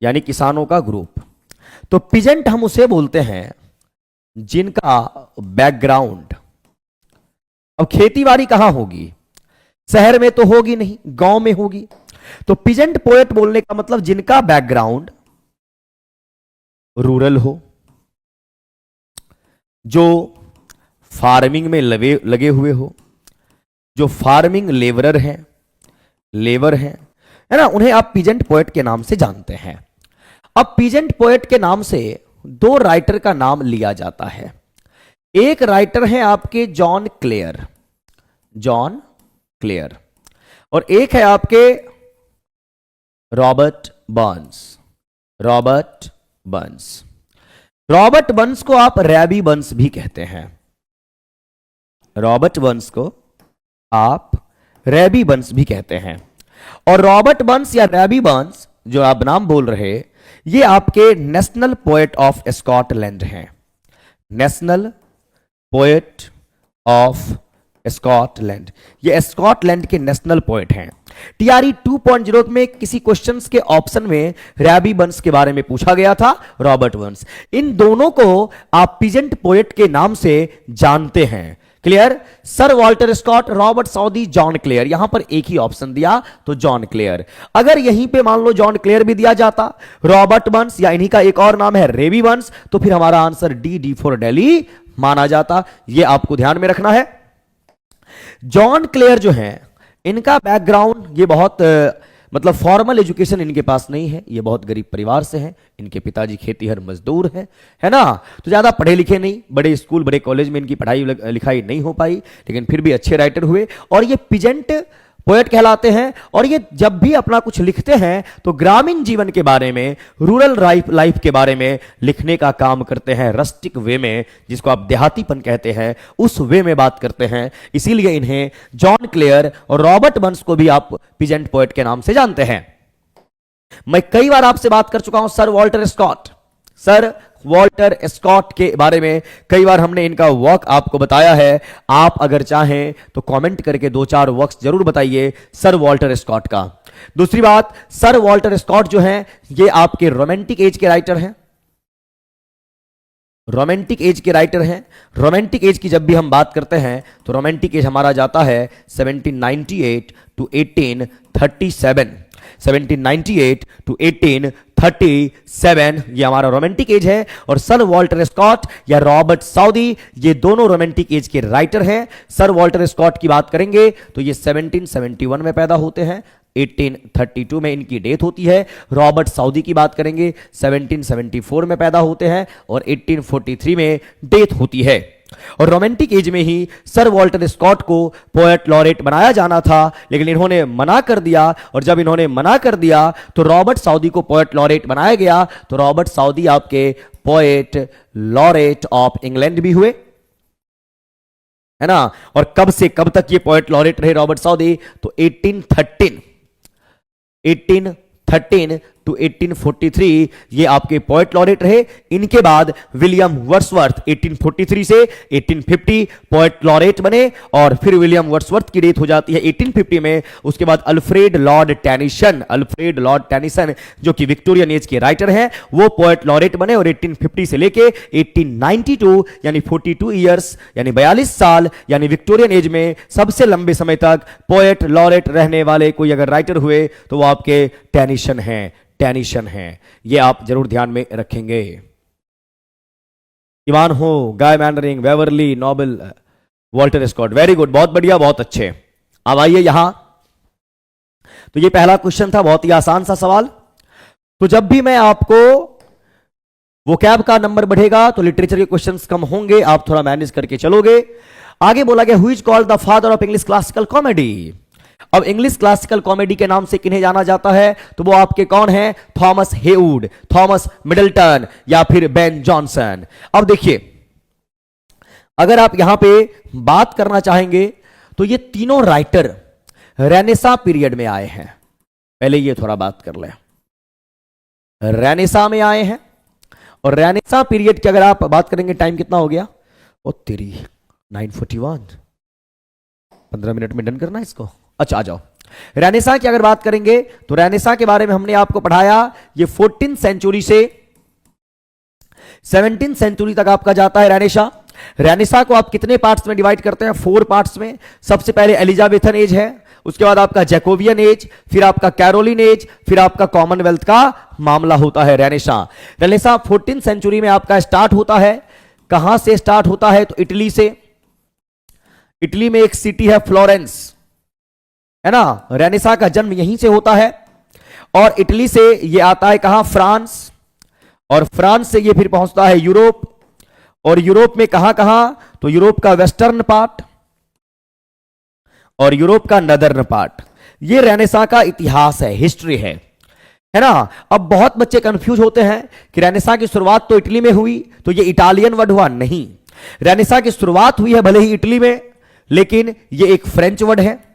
यानी किसानों का ग्रुप। तो पीजेंट हम उसे बोलते हैं जिनका बैकग्राउंड, अब खेतीबाड़ी कहां होगी, शहर में तो होगी नहीं, गांव में होगी। तो पीजेंट पोएट बोलने का मतलब जिनका बैकग्राउंड रूरल हो, जो फार्मिंग में लगे हुए हो, जो फार्मिंग लेबरर हैं, लेबर है ना, उन्हें आप पीजेंट पोएट के नाम से जानते हैं। अब पीजेंट पोएट के नाम से दो राइटर का नाम लिया जाता है। एक राइटर है आपके जॉन क्लेयर, जॉन क्लेयर, और एक है आपके Robert Burns, Robert Burns. Robert Burns को आप रैबी बर्न्स भी कहते हैं, रॉबर्ट बर्न्स को आप रैबी बर्न्स भी कहते हैं। और रॉबर्ट बर्न्स या रैबी बर्न्स जो आप नाम बोल रहे, ये आपके नेशनल पोएट ऑफ स्कॉटलैंड हैं, नेशनल पोएट ऑफ स्कॉटलैंड, ये स्कॉटलैंड के नेशनल पोएट हैं। टीआरई 2.0 में किसी क्वेश्चंस के ऑप्शन में रैबी बर्न्स के बारे में पूछा गया था, रॉबर्ट बर्न्स। इन दोनों को आप पीजेंट पोएट के नाम से जानते हैं। Clear? Sir Walter Scott, Robert Southey, John Clare, यहां पर एक ही ऑप्शन दिया तो जॉन क्लेयर। अगर यहीं पे मान लो जॉन क्लेयर भी दिया जाता, रॉबर्ट बर्न्स या इन्हीं का एक और नाम है रेबी बर्न्स, तो फिर हमारा आंसर डी फॉर दिल्ली माना जाता। यह आपको ध्यान में रखना है। जॉन क्लेयर जो है, इनका बैकग्राउंड ये बहुत मतलब फॉर्मल एजुकेशन इनके पास नहीं है, ये बहुत गरीब परिवार से हैं, इनके पिताजी खेतीहर मजदूर हैं, है ना। तो ज्यादा पढ़े लिखे नहीं, बड़े स्कूल बड़े कॉलेज में इनकी पढ़ाई लिखाई नहीं हो पाई, लेकिन फिर भी अच्छे राइटर हुए और ये पीजेंट पोएट कहलाते हैं। और ये जब भी अपना कुछ लिखते हैं तो ग्रामीण जीवन के बारे में, रूरल लाइफ के बारे में लिखने का काम करते हैं, रस्टिक वे में, जिसको आप देहातीपन कहते हैं, उस वे में बात करते हैं। इसीलिए इन्हें जॉन क्लेयर और रॉबर्ट बर्न्स को भी आप पीजेंट पोएट के नाम से जानते हैं। मैं कई बार आपसे बात कर चुका हूं sir Walter Scott. Sir Walter Scott के बारे में कई बार हमने इनका वर्क आपको बताया है। आप अगर चाहें तो कमेंट करके 2-4 वर्क्स जरूर बताइए सर वॉल्टर स्कॉट का। दूसरी बात, सर वॉल्टर स्कॉट जो हैं ये आपके रोमांटिक एज के राइटर हैं। रोमांटिक एज के राइटर हैं। रोमांटिक एज की जब भी हम बात करते हैं तो रोमांटिक एज हमारा जाता है 1798 टू 1837। 1798 टू 1837 ये हमारा रोमांटिक एज है। और सर वॉल्टर स्कॉट या रॉबर्ट साउदी ये दोनों रोमांटिक एज के राइटर हैं। सर वॉल्टर स्कॉट की बात करेंगे तो ये 1771 में पैदा होते हैं, 1832 में इनकी डेथ होती है। रॉबर्ट साउदी की बात करेंगे 1774 में पैदा होते हैं और 1843 में डेथ होती है। और रोमांटिक एज में ही सर वॉल्टर स्कॉट को पोएट लॉरेट बनाया जाना था, लेकिन इन्होंने मना कर दिया। और जब इन्होंने मना कर दिया तो रॉबर्ट साउदी को पोएट लॉरेट बनाया गया। तो रॉबर्ट साउदी आपके पोएट लॉरेट ऑफ इंग्लैंड भी हुए, है ना। और कब से कब तक ये पोएट लॉरेट रहे रॉबर्ट साउदी? तो 1813 टू 1843 ये आपके पोएट लॉरेट रहे। इनके बाद विलियम वर्ड्सवर्थ 1843 से 1850 पोएट लॉरेट बने और फिर विलियम वर्ड्सवर्थ की डेथ हो जाती है 1850 में। उसके बाद अल्फ्रेड लॉर्ड टेनिसन जो कि विक्टोरियन एज के राइटर हैं, वो पोएट लॉरेट बने और 1850 से लेके 1892 यानी 42 ईयर्स यानी 42 साल यानी विक्टोरियन एज में सबसे लंबे समय तक पोएट लॉरेट रहने वाले कोई अगर राइटर हुए तो वो आपके टेनिसन हैं। ये आप जरूर ध्यान में रखेंगे। Ivanhoe, Guy Mannering, Waverley, novel, Walter Scott, very good, बहुत बढ़िया, बहुत अच्छे। अब आइए यहां, तो ये पहला क्वेश्चन था, बहुत ही आसान सा सवाल। तो जब भी मैं आपको वोकैब का नंबर बढ़ेगा तो लिटरेचर के क्वेश्चंस कम होंगे, आप थोड़ा मैनेज करके चलोगे। आगे बोला गया who is called the father of English classical comedy. अब इंग्लिश क्लासिकल कॉमेडी के नाम से किन्हें जाना जाता है? तो वो आपके कौन हैं? थॉमस हेवुड, थॉमस मिडल्टन या फिर बेन जॉनसन। अब देखिए, अगर आप यहां पे बात करना चाहेंगे तो ये तीनों राइटर रेनेसा पीरियड में आए हैं। पहले ये थोड़ा बात कर ले, रेनेसा में आए हैं। और रेनेसा पीरियड की अगर आप बात करेंगे, टाइम कितना हो गया? ओ तेरी 9:41, 15 मिनट में डन करना इसको। अच्छा, आ जाओ। रेनेसा की अगर बात करेंगे तो रेनेसा के बारे में हमने आपको पढ़ाया, ये 14th सेंचुरी से 17th सेंचुरी तक आपका जाता है रेनेसा। रेनेसा को आप कितने पार्ट्स में डिवाइड करते हैं? 4 पार्ट्स में। सबसे पहले एलिजाबेथन एज है, उसके बाद आपका जैकोबियन एज, फिर आपका कैरोलिन एज, फिर आपका कॉमनवेल्थ का मामला होता है रेनेसा। रेनेसा 14th सेंचुरी में आपका स्टार्ट होता है। कहां से स्टार्ट होता है? तो इटली से। इटली में एक सिटी है फ्लोरेंस, है ना। रेनेसा का जन्म यहीं से होता है। और इटली से ये आता है कहां? फ्रांस। और फ्रांस से ये फिर पहुंचता है यूरोप। और यूरोप में कहां कहां? तो यूरोप का वेस्टर्न पार्ट और यूरोप का नदर्न पार्ट। ये रेनेसा का इतिहास है, हिस्ट्री है ना। अब बहुत बच्चे कंफ्यूज होते हैं कि रेनेसा की शुरुआत तो इटली में हुई, तो ये इटालियन वर्ड हुआ? नहीं, रेनेसा की शुरुआत हुई है भले ही इटली में, लेकिन ये एक फ्रेंच वर्ड है।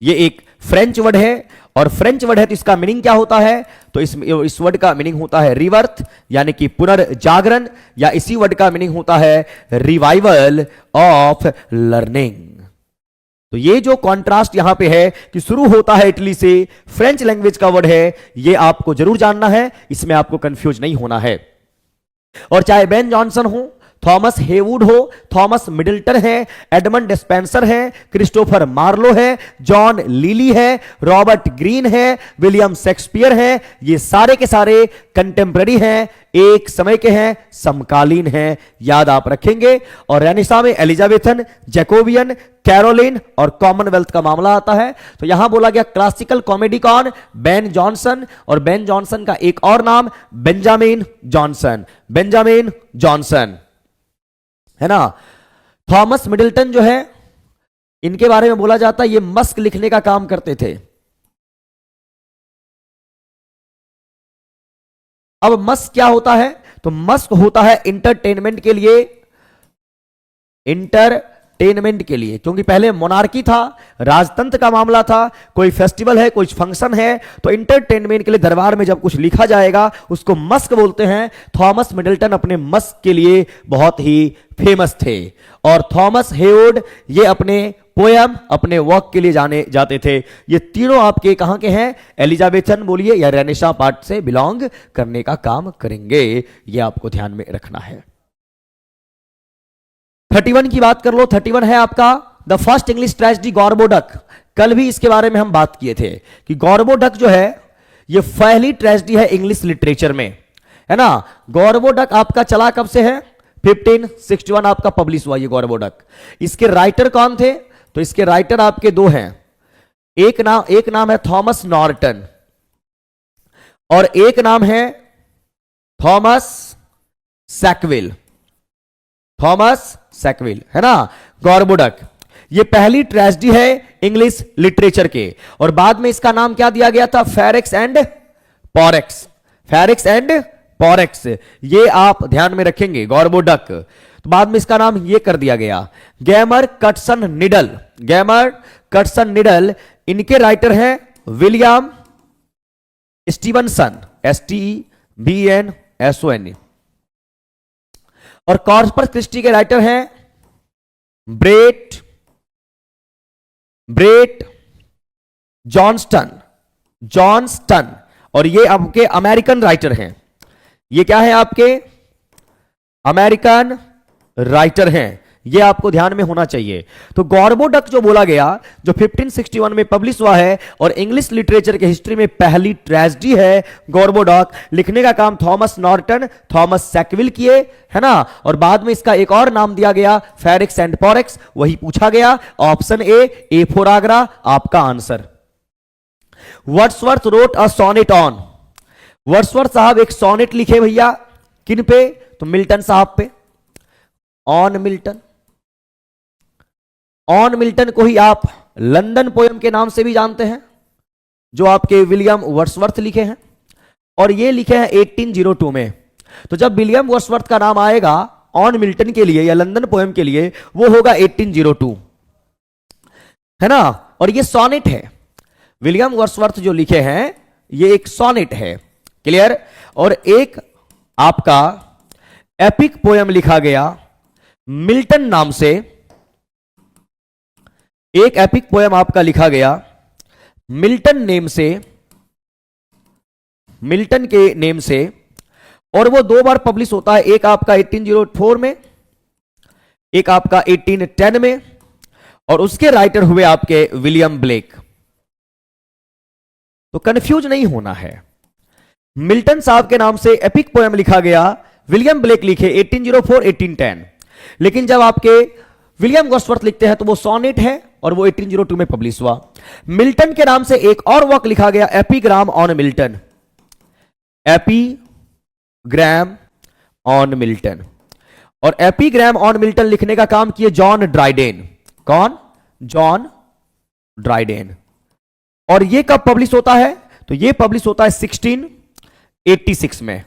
ये एक फ्रेंच वर्ड है। और फ्रेंच वर्ड है तो इसका मीनिंग क्या होता है? तो इस वर्ड का मीनिंग होता है रिवर्थ, यानी कि पुनर्जागरण, या इसी वर्ड का मीनिंग होता है रिवाइवल ऑफ लर्निंग। तो ये जो कॉन्ट्रास्ट यहां पे है कि शुरू होता है इटली से, फ्रेंच लैंग्वेज का वर्ड है, ये आपको जरूर जानना है, इसमें आपको कंफ्यूज नहीं होना है। और चाहे बेन जॉनसन हो, थॉमस हेवुड हो, थॉमस मिडल्टन है, एडमंड स्पेंसर है, क्रिस्टोफर मार्लो है, जॉन लीली है, रॉबर्ट ग्रीन है, विलियम शेक्सपियर है, ये सारे के सारे कंटेम्पररी हैं, एक समय के हैं, समकालीन हैं, याद आप रखेंगे। और रेनेसां में एलिजाबेथन, जैकोबियन, कैरोलिन और कॉमनवेल्थ का मामला आता है। तो यहां बोला गया क्लासिकल कॉमेडी कौन? बेन जॉनसन, और बेन जॉनसन का एक और नाम बेंजामिन जॉनसन, बेंजामिन जॉनसन, है ना। थॉमस मिडल्टन जो है, इनके बारे में बोला जाता है ये मस्क लिखने का काम करते थे। अब मस्क क्या होता है? तो मस्क होता है इंटरटेनमेंट के लिए, इंटरटेनमेंट के लिए, क्योंकि पहले मोनार्की था, राजतंत्र का मामला था, कोई फेस्टिवल है, कोई फंक्शन है, तो इंटरटेनमेंट के लिए दरबार में जब कुछ लिखा जाएगा उसको मस्क बोलते हैं। थॉमस मिडल्टन अपने मस्क के लिए बहुत ही फेमस थे, और थॉमस हेवुड ये अपने पोयम, अपने वर्क के लिए जाने जाते थे। ये तीनों आपके कहां के हैं? एलिजाबेथन बोलिए या रेनेसां पार्ट से बिलोंग करने का काम करेंगे, ये आपको ध्यान में रखना है। 31 की बात कर लो। 31 है आपका द फर्स्ट इंग्लिश ट्रेजेडी गॉर्बोडक। कल भी इसके बारे में हम बात किए थे कि गॉर्बोडक जो है ये पहली ट्रेजेडी है इंग्लिश लिटरेचर में, है ना। गॉर्बोडक आपका चला कब से है? 1561 आपका पब्लिश हुआ ये गॉर्बोडक। इसके राइटर कौन थे? तो इसके राइटर आपके दो हैं, एक नाम है थॉमस नॉर्टन और एक नाम है थॉमस सैकविल, थॉमस सैकविल, है ना। गॉर्बोडक ये पहली ट्रेजेडी है इंग्लिश लिटरेचर के, और बाद में इसका नाम क्या दिया गया था? फेरिक्स एंड पॉरेक्स, फेरिक्स एंड पॉरेक्स, ये आप ध्यान में रखेंगे गॉर्बोडक। तो बाद में इसका नाम ये कर दिया गया गैमर कटसन निडल, गैमर कटसन निडल। इनके राइटर हैं विलियम स्टीवनसन, STEVENSON, और कॉर्पस क्रिस्टी के राइटर हैं ब्रेट जॉनस्टन, और ये आपके अमेरिकन राइटर हैं। ये क्या है? आपके अमेरिकन राइटर हैं, ये आपको ध्यान में होना चाहिए। तो गॉर्बोडक जो बोला गया, जो 1561 में पब्लिश हुआ है और इंग्लिश लिटरेचर के हिस्ट्री में पहली ट्रेजेडी है गॉर्बोडक, लिखने का काम थॉमस नॉर्टन, थॉमस सैकविल किए, है ना। और बाद में इसका एक और नाम दिया गया फेरिक्स एंड पॉरेक्स, वही पूछा गया। ऑप्शन ए फॉर आगरा आपका answer. Wordsworth wrote a sonnet on, Wordsworth साहब एक सोनेट लिखे भैया, किन पे? तो मिल्टन साहब पे, ऑन मिल्टन। ऑन मिल्टन को ही आप लंदन पोयम के नाम से भी जानते हैं, जो आपके विलियम वर्ड्सवर्थ लिखे हैं, और ये लिखे हैं 1802 में। तो जब विलियम वर्ड्सवर्थ का नाम आएगा ऑन मिल्टन के लिए या लंदन पोयम के लिए, वो होगा 1802, है ना। और ये सोनेट है, विलियम वर्ड्सवर्थ जो लिखे हैं ये एक सोनेट है, क्लियर। और एक आपका एपिक पोयम लिखा गया मिल्टन नाम से, एक एपिक पोयम आपका लिखा गया मिल्टन नेम से, मिल्टन के नेम से, और वो दो बार पब्लिश होता है, एक आपका 1804 में, एक आपका 1810 में, और उसके राइटर हुए आपके विलियम ब्लेक। तो कंफ्यूज नहीं होना है, मिल्टन साहब के नाम से एपिक पोयम लिखा गया, विलियम ब्लेक लिखे 1804 1810, लेकिन जब आपके विलियम वर्ड्सवर्थ लिखते हैं तो वो सोनेट है और वो 1802 में पब्लिश हुआ। मिल्टन के नाम से एक और वर्क लिखा गया epigram on Milton, epigram on Milton, और एपीग्राम ऑन मिल्टन लिखने का काम किए जॉन ड्राइडेन। कौन? John Dryden. और ये कब पब्लिश होता है? तो ये पब्लिश होता है 1686 में,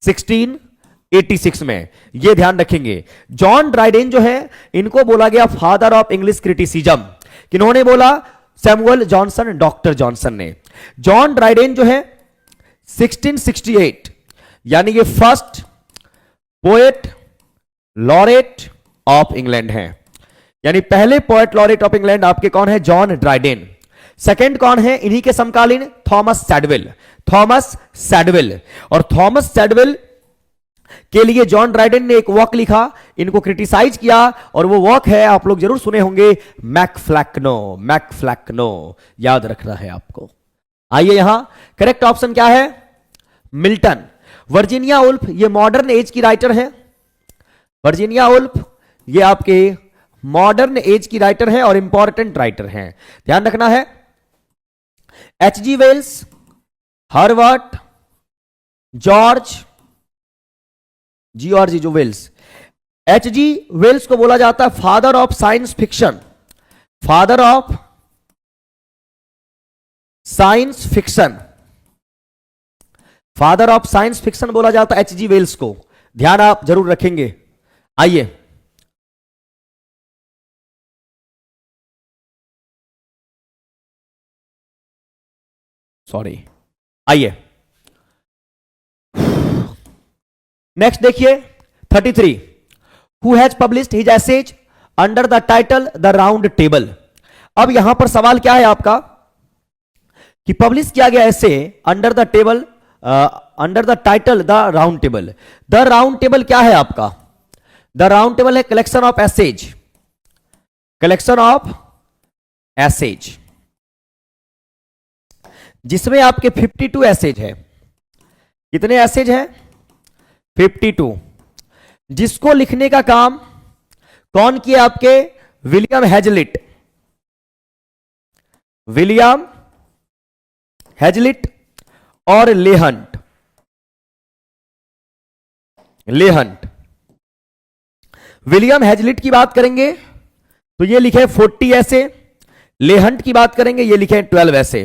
1686 में, ये ध्यान रखेंगे। जॉन ड्राइडेन जो है, इनको बोला गया फादर ऑफ इंग्लिश क्रिटिसिज्म। किन्होंने बोला? सैमुअल जॉनसन, डॉक्टर जॉनसन ने। जॉन ड्राइडेन जो है 1668, यानी ये first poet laureate of England है, यानी पहले पोएट लॉरेट ऑफ इंग्लैंड आपके कौन है? John Dryden. सेकंड कौन है इन्हीं के समकालीन? Thomas Shadwell, Thomas Shadwell. और थॉमस सैडविल के लिए जॉन ड्राइडन ने एक वर्क लिखा, इनको क्रिटिसाइज किया, और वो वर्क है, आप लोग जरूर सुने होंगे, मैकफ्लैक्नो। मैकफ्लैक्नो याद रखना है आपको। आइए यहां करेक्ट ऑप्शन क्या है? मिल्टन। वर्जीनिया वुल्फ ये मॉडर्न एज की राइटर है। वर्जीनिया वुल्फ ये आपके मॉडर्न एज की राइटर है और इंपॉर्टेंट राइटर हैं, ध्यान रखना है। H.G. वेल्स, हर्बर्ट जॉर्ज जो वेल्स, H.G. वेल्स को बोला जाता है father of science fiction. Father of science fiction, father of science fiction बोला जाता है H.G. वेल्स को, ध्यान आप जरूर रखेंगे। आइए सॉरी, आइए नेक्स्ट देखिए 33। Who has published his essays under the title the round table. अब यहां पर सवाल क्या है आपका कि पब्लिश किया गया essays under the table, under the title the round table. The round table क्या है आपका? द राउंड टेबल है collection of essays, collection of essays, जिसमें आपके 52 एसेज है। कितने एसेज हैं? 52। जिसको लिखने का काम कौन किया? आपके विलियम हेजलिट, विलियम हेजलिट और लेहंट। लेहंट, विलियम हेजलिट की बात करेंगे तो ये लिखे 40 ऐसे, लेहंट की बात करेंगे ये लिखे 12 ऐसे।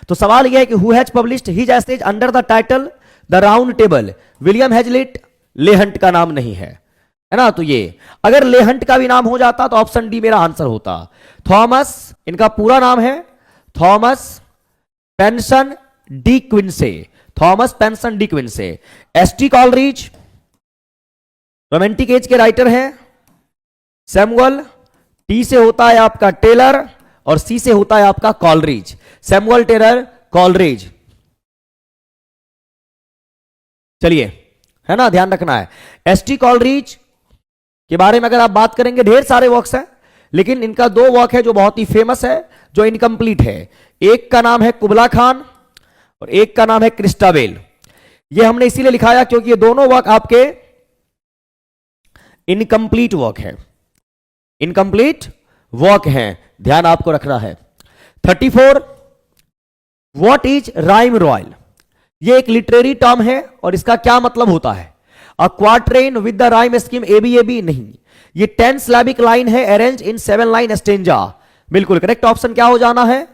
तो सवाल यह है कि who has published his essays under the title the round table. William Hazlitt, Leigh Hunt का नाम नहीं है ना, तो ये अगर लेहंट का भी नाम हो जाता तो ऑप्शन डी मेरा आंसर होता। थॉमस, इनका पूरा नाम है Thomas Penson De Quincey, Thomas Penson De Quincey. ST Coleridge romantic age के राइटर हैं। सैमुअल, टी से होता है आपका टेलर और सी से होता है आपका कॉलरिज। सैमुअल टेलर कॉलरिज, चलिए है ना, ध्यान रखना है। एसटी कॉलरिज के बारे में अगर आप बात करेंगे ढेर सारे वर्क्स हैं, लेकिन इनका 2 वर्क है जो बहुत ही फेमस है, जो इनकम्प्लीट है। एक का नाम है कुबला खान और एक का नाम है क्रिस्टाबेल। ये हमने इसीलिए लिखाया क्योंकि ये दोनों वर्क आपके इनकम्प्लीट वर्क है, इनकम्प्लीट वर्क है, ध्यान आपको रखना है। 34। What is rhyme royal. ये एक लिटरेरी टर्म है और इसका क्या मतलब होता है? A quatrain with the rhyme scheme ABAB नहीं, ये 10 सिलेबिक लाइन है अरेंज इन 7 लाइन स्टेंजा। बिल्कुल करेक्ट ऑप्शन क्या हो जाना है?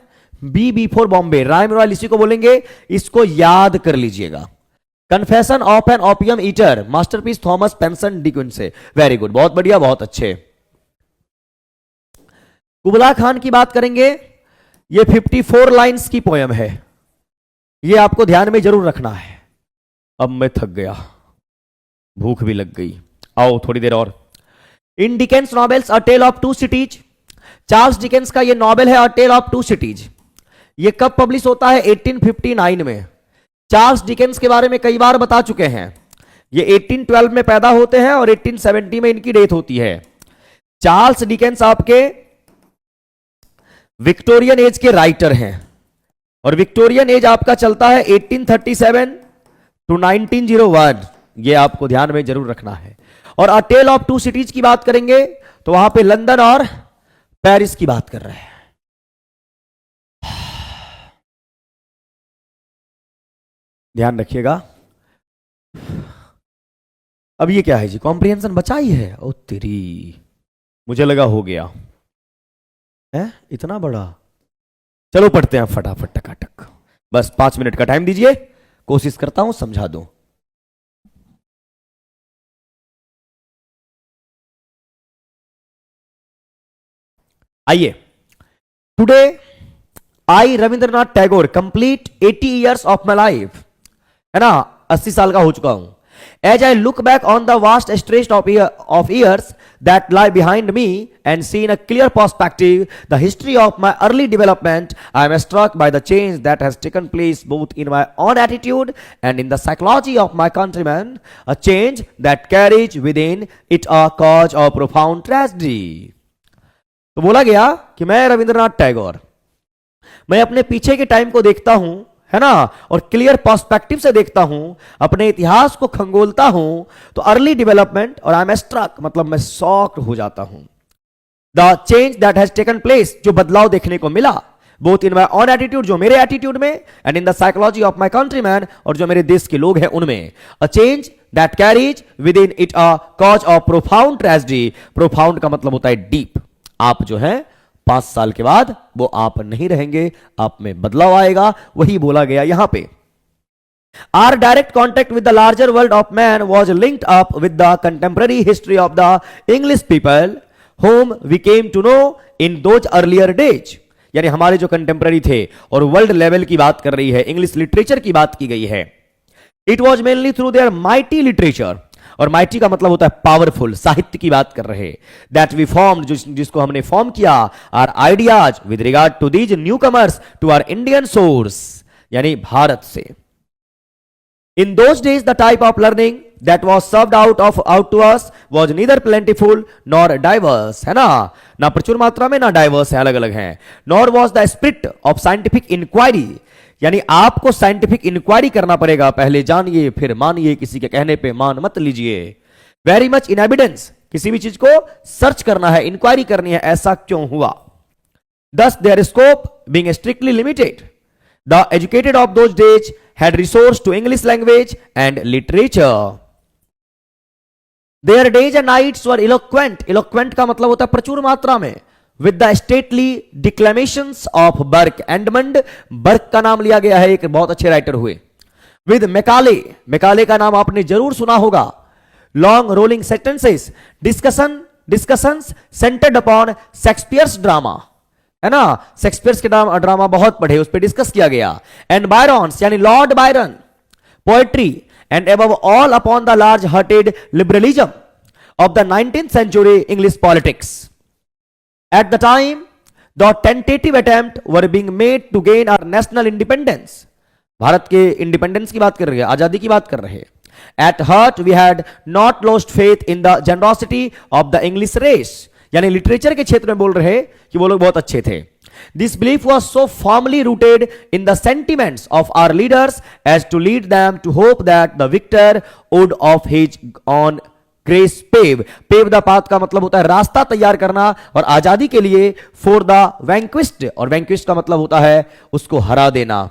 B for Bombay. Rhyme royal इसी को बोलेंगे, इसको याद कर लीजिएगा। Confession of an opium eater, masterpiece Thomas Penson De Quincey. Very good, बहुत बढ़िया, बहुत अच्छे। कुबला खान की बात करेंगे, ये 54 लाइंस की पोयम है, ये आपको ध्यान में जरूर रखना है। अब मैं थक गया, भूख भी लग गई, आओ थोड़ी देर और। In Dickens novels a tale of 2 cities, Charles Dickens का ये नॉवेल है अ टेल ऑफ 2 सिटीज। ये कब पब्लिश होता है? 1859 में। चार्ल्स डिकेंस के बारे में कई बार बता चुके हैं, ये 1812 में पैदा होते हैं और 1870 में इनकी डेथ होती है। चार्ल्स डिकेंस आपके विक्टोरियन एज के राइटर हैं और विक्टोरियन एज आपका चलता है 1837 टू 1901, ये आपको ध्यान में जरूर रखना है। और अ टेल ऑफ 2 सिटीज की बात करेंगे तो वहां पे लंदन और पेरिस की बात कर रहे हैं। ध्यान रखिएगा। अब ये क्या है जी? कॉम्प्रिहेंशन बचा ही है? ओ तेरी, मुझे लगा हो गया है इतना बड़ा। चलो पढ़ते हैं फटाफट टकाटक, बस 5 मिनट का टाइम दीजिए, कोशिश करता हूं समझा दूं। आइए, today I Rabindranath Tagore complete 80 years of my life, है ना, 80 साल का हो चुका हूं। As I look back on the vast stretch of years that lie behind me and see in a clear perspective the history of my early development, I am struck by the change that has taken place both in my own attitude and in the psychology of my countrymen, a change that carries within it a cause of profound tragedy. तो बोला गया कि मैं रविंद्रनाथ टैगोर, मैं अपने पीछे के time को देखता हूं, है ना, और क्लियर पर्सपेक्टिव से देखता हूं, अपने इतिहास को खंगोलता हूं, तो अर्ली डेवलपमेंट और आई एम स्ट्रक मतलब मैं शॉक्ड हो जाता हूं. The change that has taken place, जो बदलाव देखने को मिला, both in my on attitude, जो मेरे एटीट्यूड में, and in the psychology of my countryman, और जो मेरे देश के लोग हैं उनमें. A change that carries with in it a cause of profound tragedy. Profound का मतलब होता है डीप. आप जो है 5 साल के बाद वो आप नहीं रहेंगे, आप में बदलाव आएगा. वही बोला गया यहां पे. Our direct contact with the larger world of man was linked up with the contemporary history of the English people whom we came to know in those earlier days. यानी हमारे जो कंटेम्पररी थे, और वर्ल्ड लेवल की बात कर रही है, इंग्लिश लिटरेचर की बात की गई है. It was mainly through their mighty literature, और माइटी का मतलब होता है पावरफुल, साहित्य की बात कर रहे. दैट वी फॉर्म, जिसको हमने फॉर्म किया, our ideas with regard to these newcomers to our Indian source, यानी भारत से. In those days the type of learning that was served out to us was neither plentiful nor diverse, है ना प्रचुर मात्रा में ना डाइवर्स है, अलग अलग हैं. Nor was the spirit of scientific inquiry, यानी आपको साइंटिफिक इंक्वायरी करना पड़ेगा, पहले जानिए फिर मानिए, किसी के कहने पे मान मत लीजिए. वेरी मच इन एविडेंस, किसी भी चीज को सर्च करना है, इंक्वायरी करनी है, ऐसा क्यों हुआ. Thus their scope being strictly limited, the educated of those days had resource to English language and literature. Their days and nights were eloquent. Eloquent का मतलब होता है प्रचुर मात्रा में. With the stately declamations of Burke. Edmund Burke का नाम लिया गया है, एक बहुत अच्छे राइटर हुए. विद मैकाले, मैकाले का नाम आपने जरूर सुना होगा. Long rolling sentences, discussions centred upon Shakespeare's drama, है ना, शेक्सपियर्स के ड्रामा बहुत पढ़े, उस पर डिस्कस किया गया. एंड बायरन्स, यानी Lord Byron, poetry, and above all upon the large hearted liberalism of the 19th century English politics. At the time, the tentative attempt were being made to gain our national independence. Bharat के independence की बात कर रहे हैं, आजादी की बात कर रहे हैं. At heart, we had not lost faith in the generosity of the English race. यानी लिटरेचर के क्षेत्र में बोल रहे हैं कि वो लोग बहुत अच्छे थे. This belief was so firmly rooted in the sentiments of our leaders as to lead them to hope that the victor would of his own grace pave. Pave the path का मतलब होता है रास्ता तैयार करना, और आजादी के लिए फॉर द वैंक्विस्ड, और वैंक्विस्ड का मतलब होता है उसको हरा देना,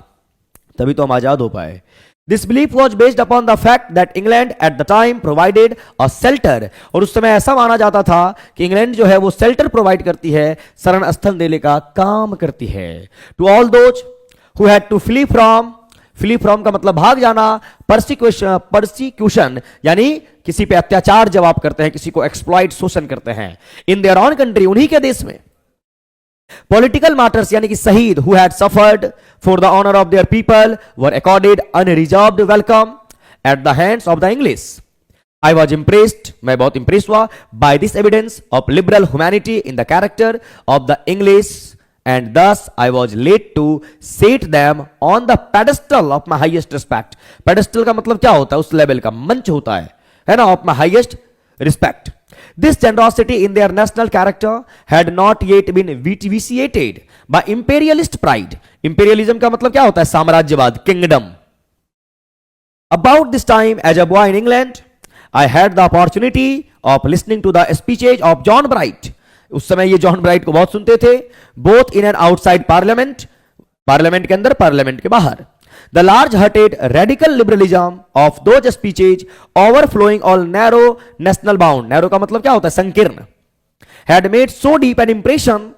तभी तो हम आजाद हो पाए. This belief was based upon the fact that England at the time provided a shelter. और उस समय ऐसा माना जाता था कि इंग्लैंड जो है वो शेल्टर प्रोवाइड करती है, शरण स्थल देने का काम करती है. To all those who had to flee from का मतलब भाग जाना. परसिक्यूशन यानी किसी पे अत्याचार जब आप करते हैं, किसी को एक्सप्लॉइट, शोषण करते हैं. इन देयर ऑन कंट्री, उन्हीं के देश में. पॉलिटिकल मैटर्स यानी कि शहीद who had suffered for the honour of their people were accorded unreserved welcome at the hands of the English. I was impressed, मैं बहुत इंप्रेस हुआ, by this evidence of liberal humanity in the character of the English, and thus I was led to set them on the pedestal of my highest respect. pedestal का मतलब क्या होता है, उस level का मंच होता है ना, of my highest respect. This generosity in their national character had not yet been vitiated by imperialist pride. imperialism का मतलब क्या होता है, साम्राज्यवाद, kingdom. About this time as a boy in England, I had the opportunity of listening to the speeches of John Bright. उस समय ये John Bright को बहुत सुनते थे. Both in and outside parliament, parliament के अंदर, पार्लियामेंट के बाहर. The large hearted radical liberalism of those speeches overflowing all narrow national bound. Narrow का मतलब क्या होता है, संकीर्ण. Had made so deep an impression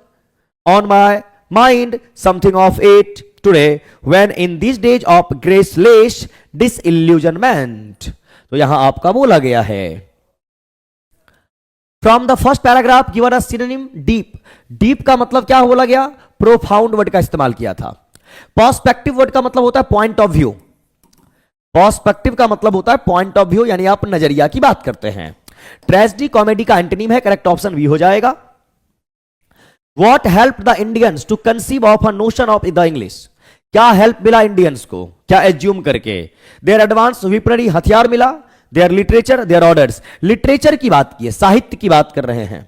on my mind something of it today when in this days of graceless disillusionment. तो यहां आपका बोला गया है. From the first paragraph given a synonym deep. Deep का मतलब क्या बोला गया, प्रोफाउंड वर्ड का इस्तेमाल किया था. पर्सपेक्टिव वर्ड का मतलब होता है पॉइंट ऑफ व्यू. पर्सपेक्टिव का मतलब होता है पॉइंट ऑफ व्यू, यानी आप नजरिया की बात करते हैं। ट्रेजेडी कॉमेडी का एंटोनिम है, करेक्ट ऑप्शन बी हो जाएगा। What helped the Indians to conceive of a notion of the English? क्या हेल्प मिला इंडियंस को, क्या एज्यूम करके? देयर एडवांस वेपनरी, हथियार मिला, their literature, their orders. Literature की बात की है, साहित्य की बात कर रहे हैं।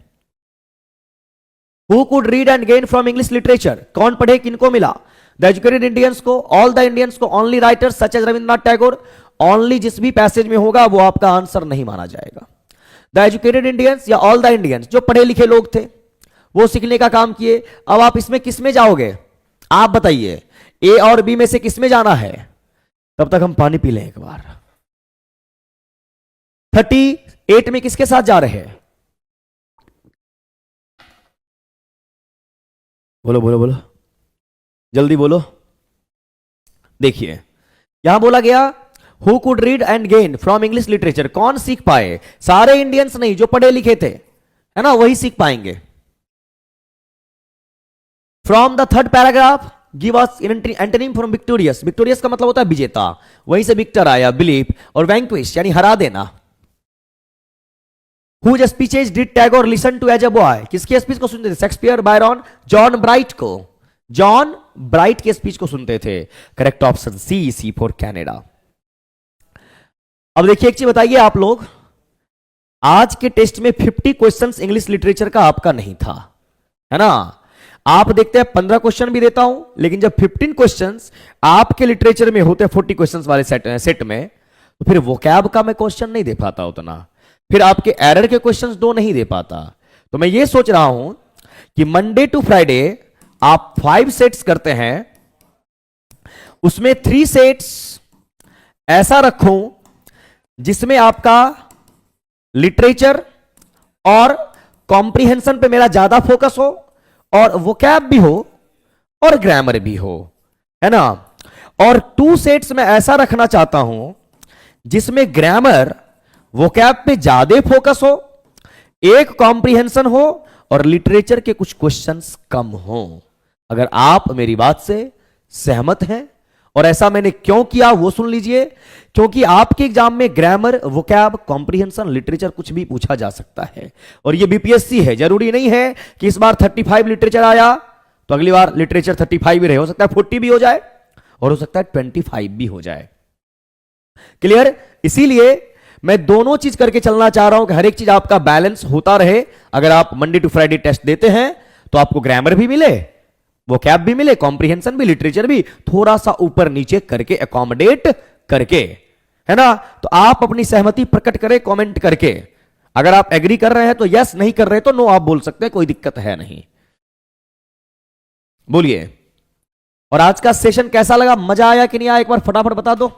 Who could read and gain from English literature? कौन पढ़े, किनको मिला? द एजुकेटेड इंडियंस को, ऑल द इंडियंस को, only writers such as Rabindranath Tagore. Only जिस भी पैसेज में होगा वो आपका आंसर नहीं माना जाएगा। द एजुकेटेड इंडियंस या ऑल द इंडियंस, जो पढ़े लिखे लोग थे वो सीखने का काम किए। अब आप इसमें किस में जाओगे, आप बताइए, ए और बी में से किस में जाना है? तब तक हम पानी पी लें एक बार। 38 में किसके साथ जा रहे हैं? बोलो बोलो बोलो, जल्दी बोलो। देखिए यहां बोला गया who could read and gain from English literature, कौन सीख पाए? सारे इंडियंस नहीं, जो पढ़े लिखे थे, है ना, वही सीख पाएंगे। From the third paragraph give us antonym from victorious. Victorious का मतलब होता है विजेता, वहीं से विक्टर आया, बिलीव, और वैंक्विश यानी हरा देना। Whose speeches did Tagore listen to as a boy, किसके स्पीच को सुनते थे? शेक्सपियर, बायरन, जॉन ब्राइट को, जॉन ब्राइट के स्पीच को सुनते थे। Correct option C for Canada. अब देखिए एक चीज बताइए आप लोग, आज के टेस्ट में 50 क्वेश्चंस इंग्लिश लिटरेचर का आपका नहीं था, है ना। आप देखते हैं 15 क्वेश्चन भी देता हूं, लेकिन जब 15 क्वेश्चंस आपके लिटरेचर में होते हैं 40 क्वेश्चंस वाले सेट में, तो फिर वोकैब का मैं क्वेश्चन नहीं दे पाता उतना, फिर आपके एरर के क्वेश्चंस 2 नहीं दे पाता। तो मैं ये सोच रहा हूं कि मंडे टू फ्राइडे आप 5 सेट्स करते हैं, उसमें 3 सेट्स ऐसा रखूं जिसमें आपका लिटरेचर और कॉम्प्रिहेंशन पे मेरा ज्यादा फोकस हो, और वोकैब भी हो और ग्रामर भी हो, है ना। और 2 सेट्स में ऐसा रखना चाहता हूं जिसमें ग्रामर वोकैब पे ज्यादा फोकस हो, एक कॉम्प्रिहेंशन हो और लिटरेचर के कुछ क्वेश्चंस कम हो। अगर आप मेरी बात से सहमत हैं, और ऐसा मैंने क्यों किया वो सुन लीजिए, क्योंकि आपके एग्जाम में ग्रामर, वोकैब, कॉम्प्रिहेंशन, लिटरेचर कुछ भी पूछा जा सकता है, और ये बीपीएससी है। जरूरी नहीं है कि इस बार 35 लिटरेचर आया तो अगली बार लिटरेचर 35 भी रहे, हो सकता है 40 भी हो जाए और हो सकता है 25 भी हो जाए। क्लियर? इसीलिए मैं दोनों चीज करके चलना चाह रहा हूं कि हर एक चीज आपका बैलेंस होता रहे। अगर आप मंडे टू फ्राइडे टेस्ट देते हैं तो आपको ग्रामर भी मिले, वोकैब भी मिले, कॉम्प्रिहेंशन भी, लिटरेचर भी, थोड़ा सा ऊपर नीचे करके अकोमोडेट करके, है ना। तो आप अपनी सहमति प्रकट करें कमेंट करके। अगर आप एग्री कर रहे हैं तो यस, नहीं कर रहे तो नो आप बोल सकते हैं, कोई दिक्कत है नहीं। बोलिए। और आज का सेशन कैसा लगा, मजा आया कि नहीं आया, एक बार फटाफट बता दो।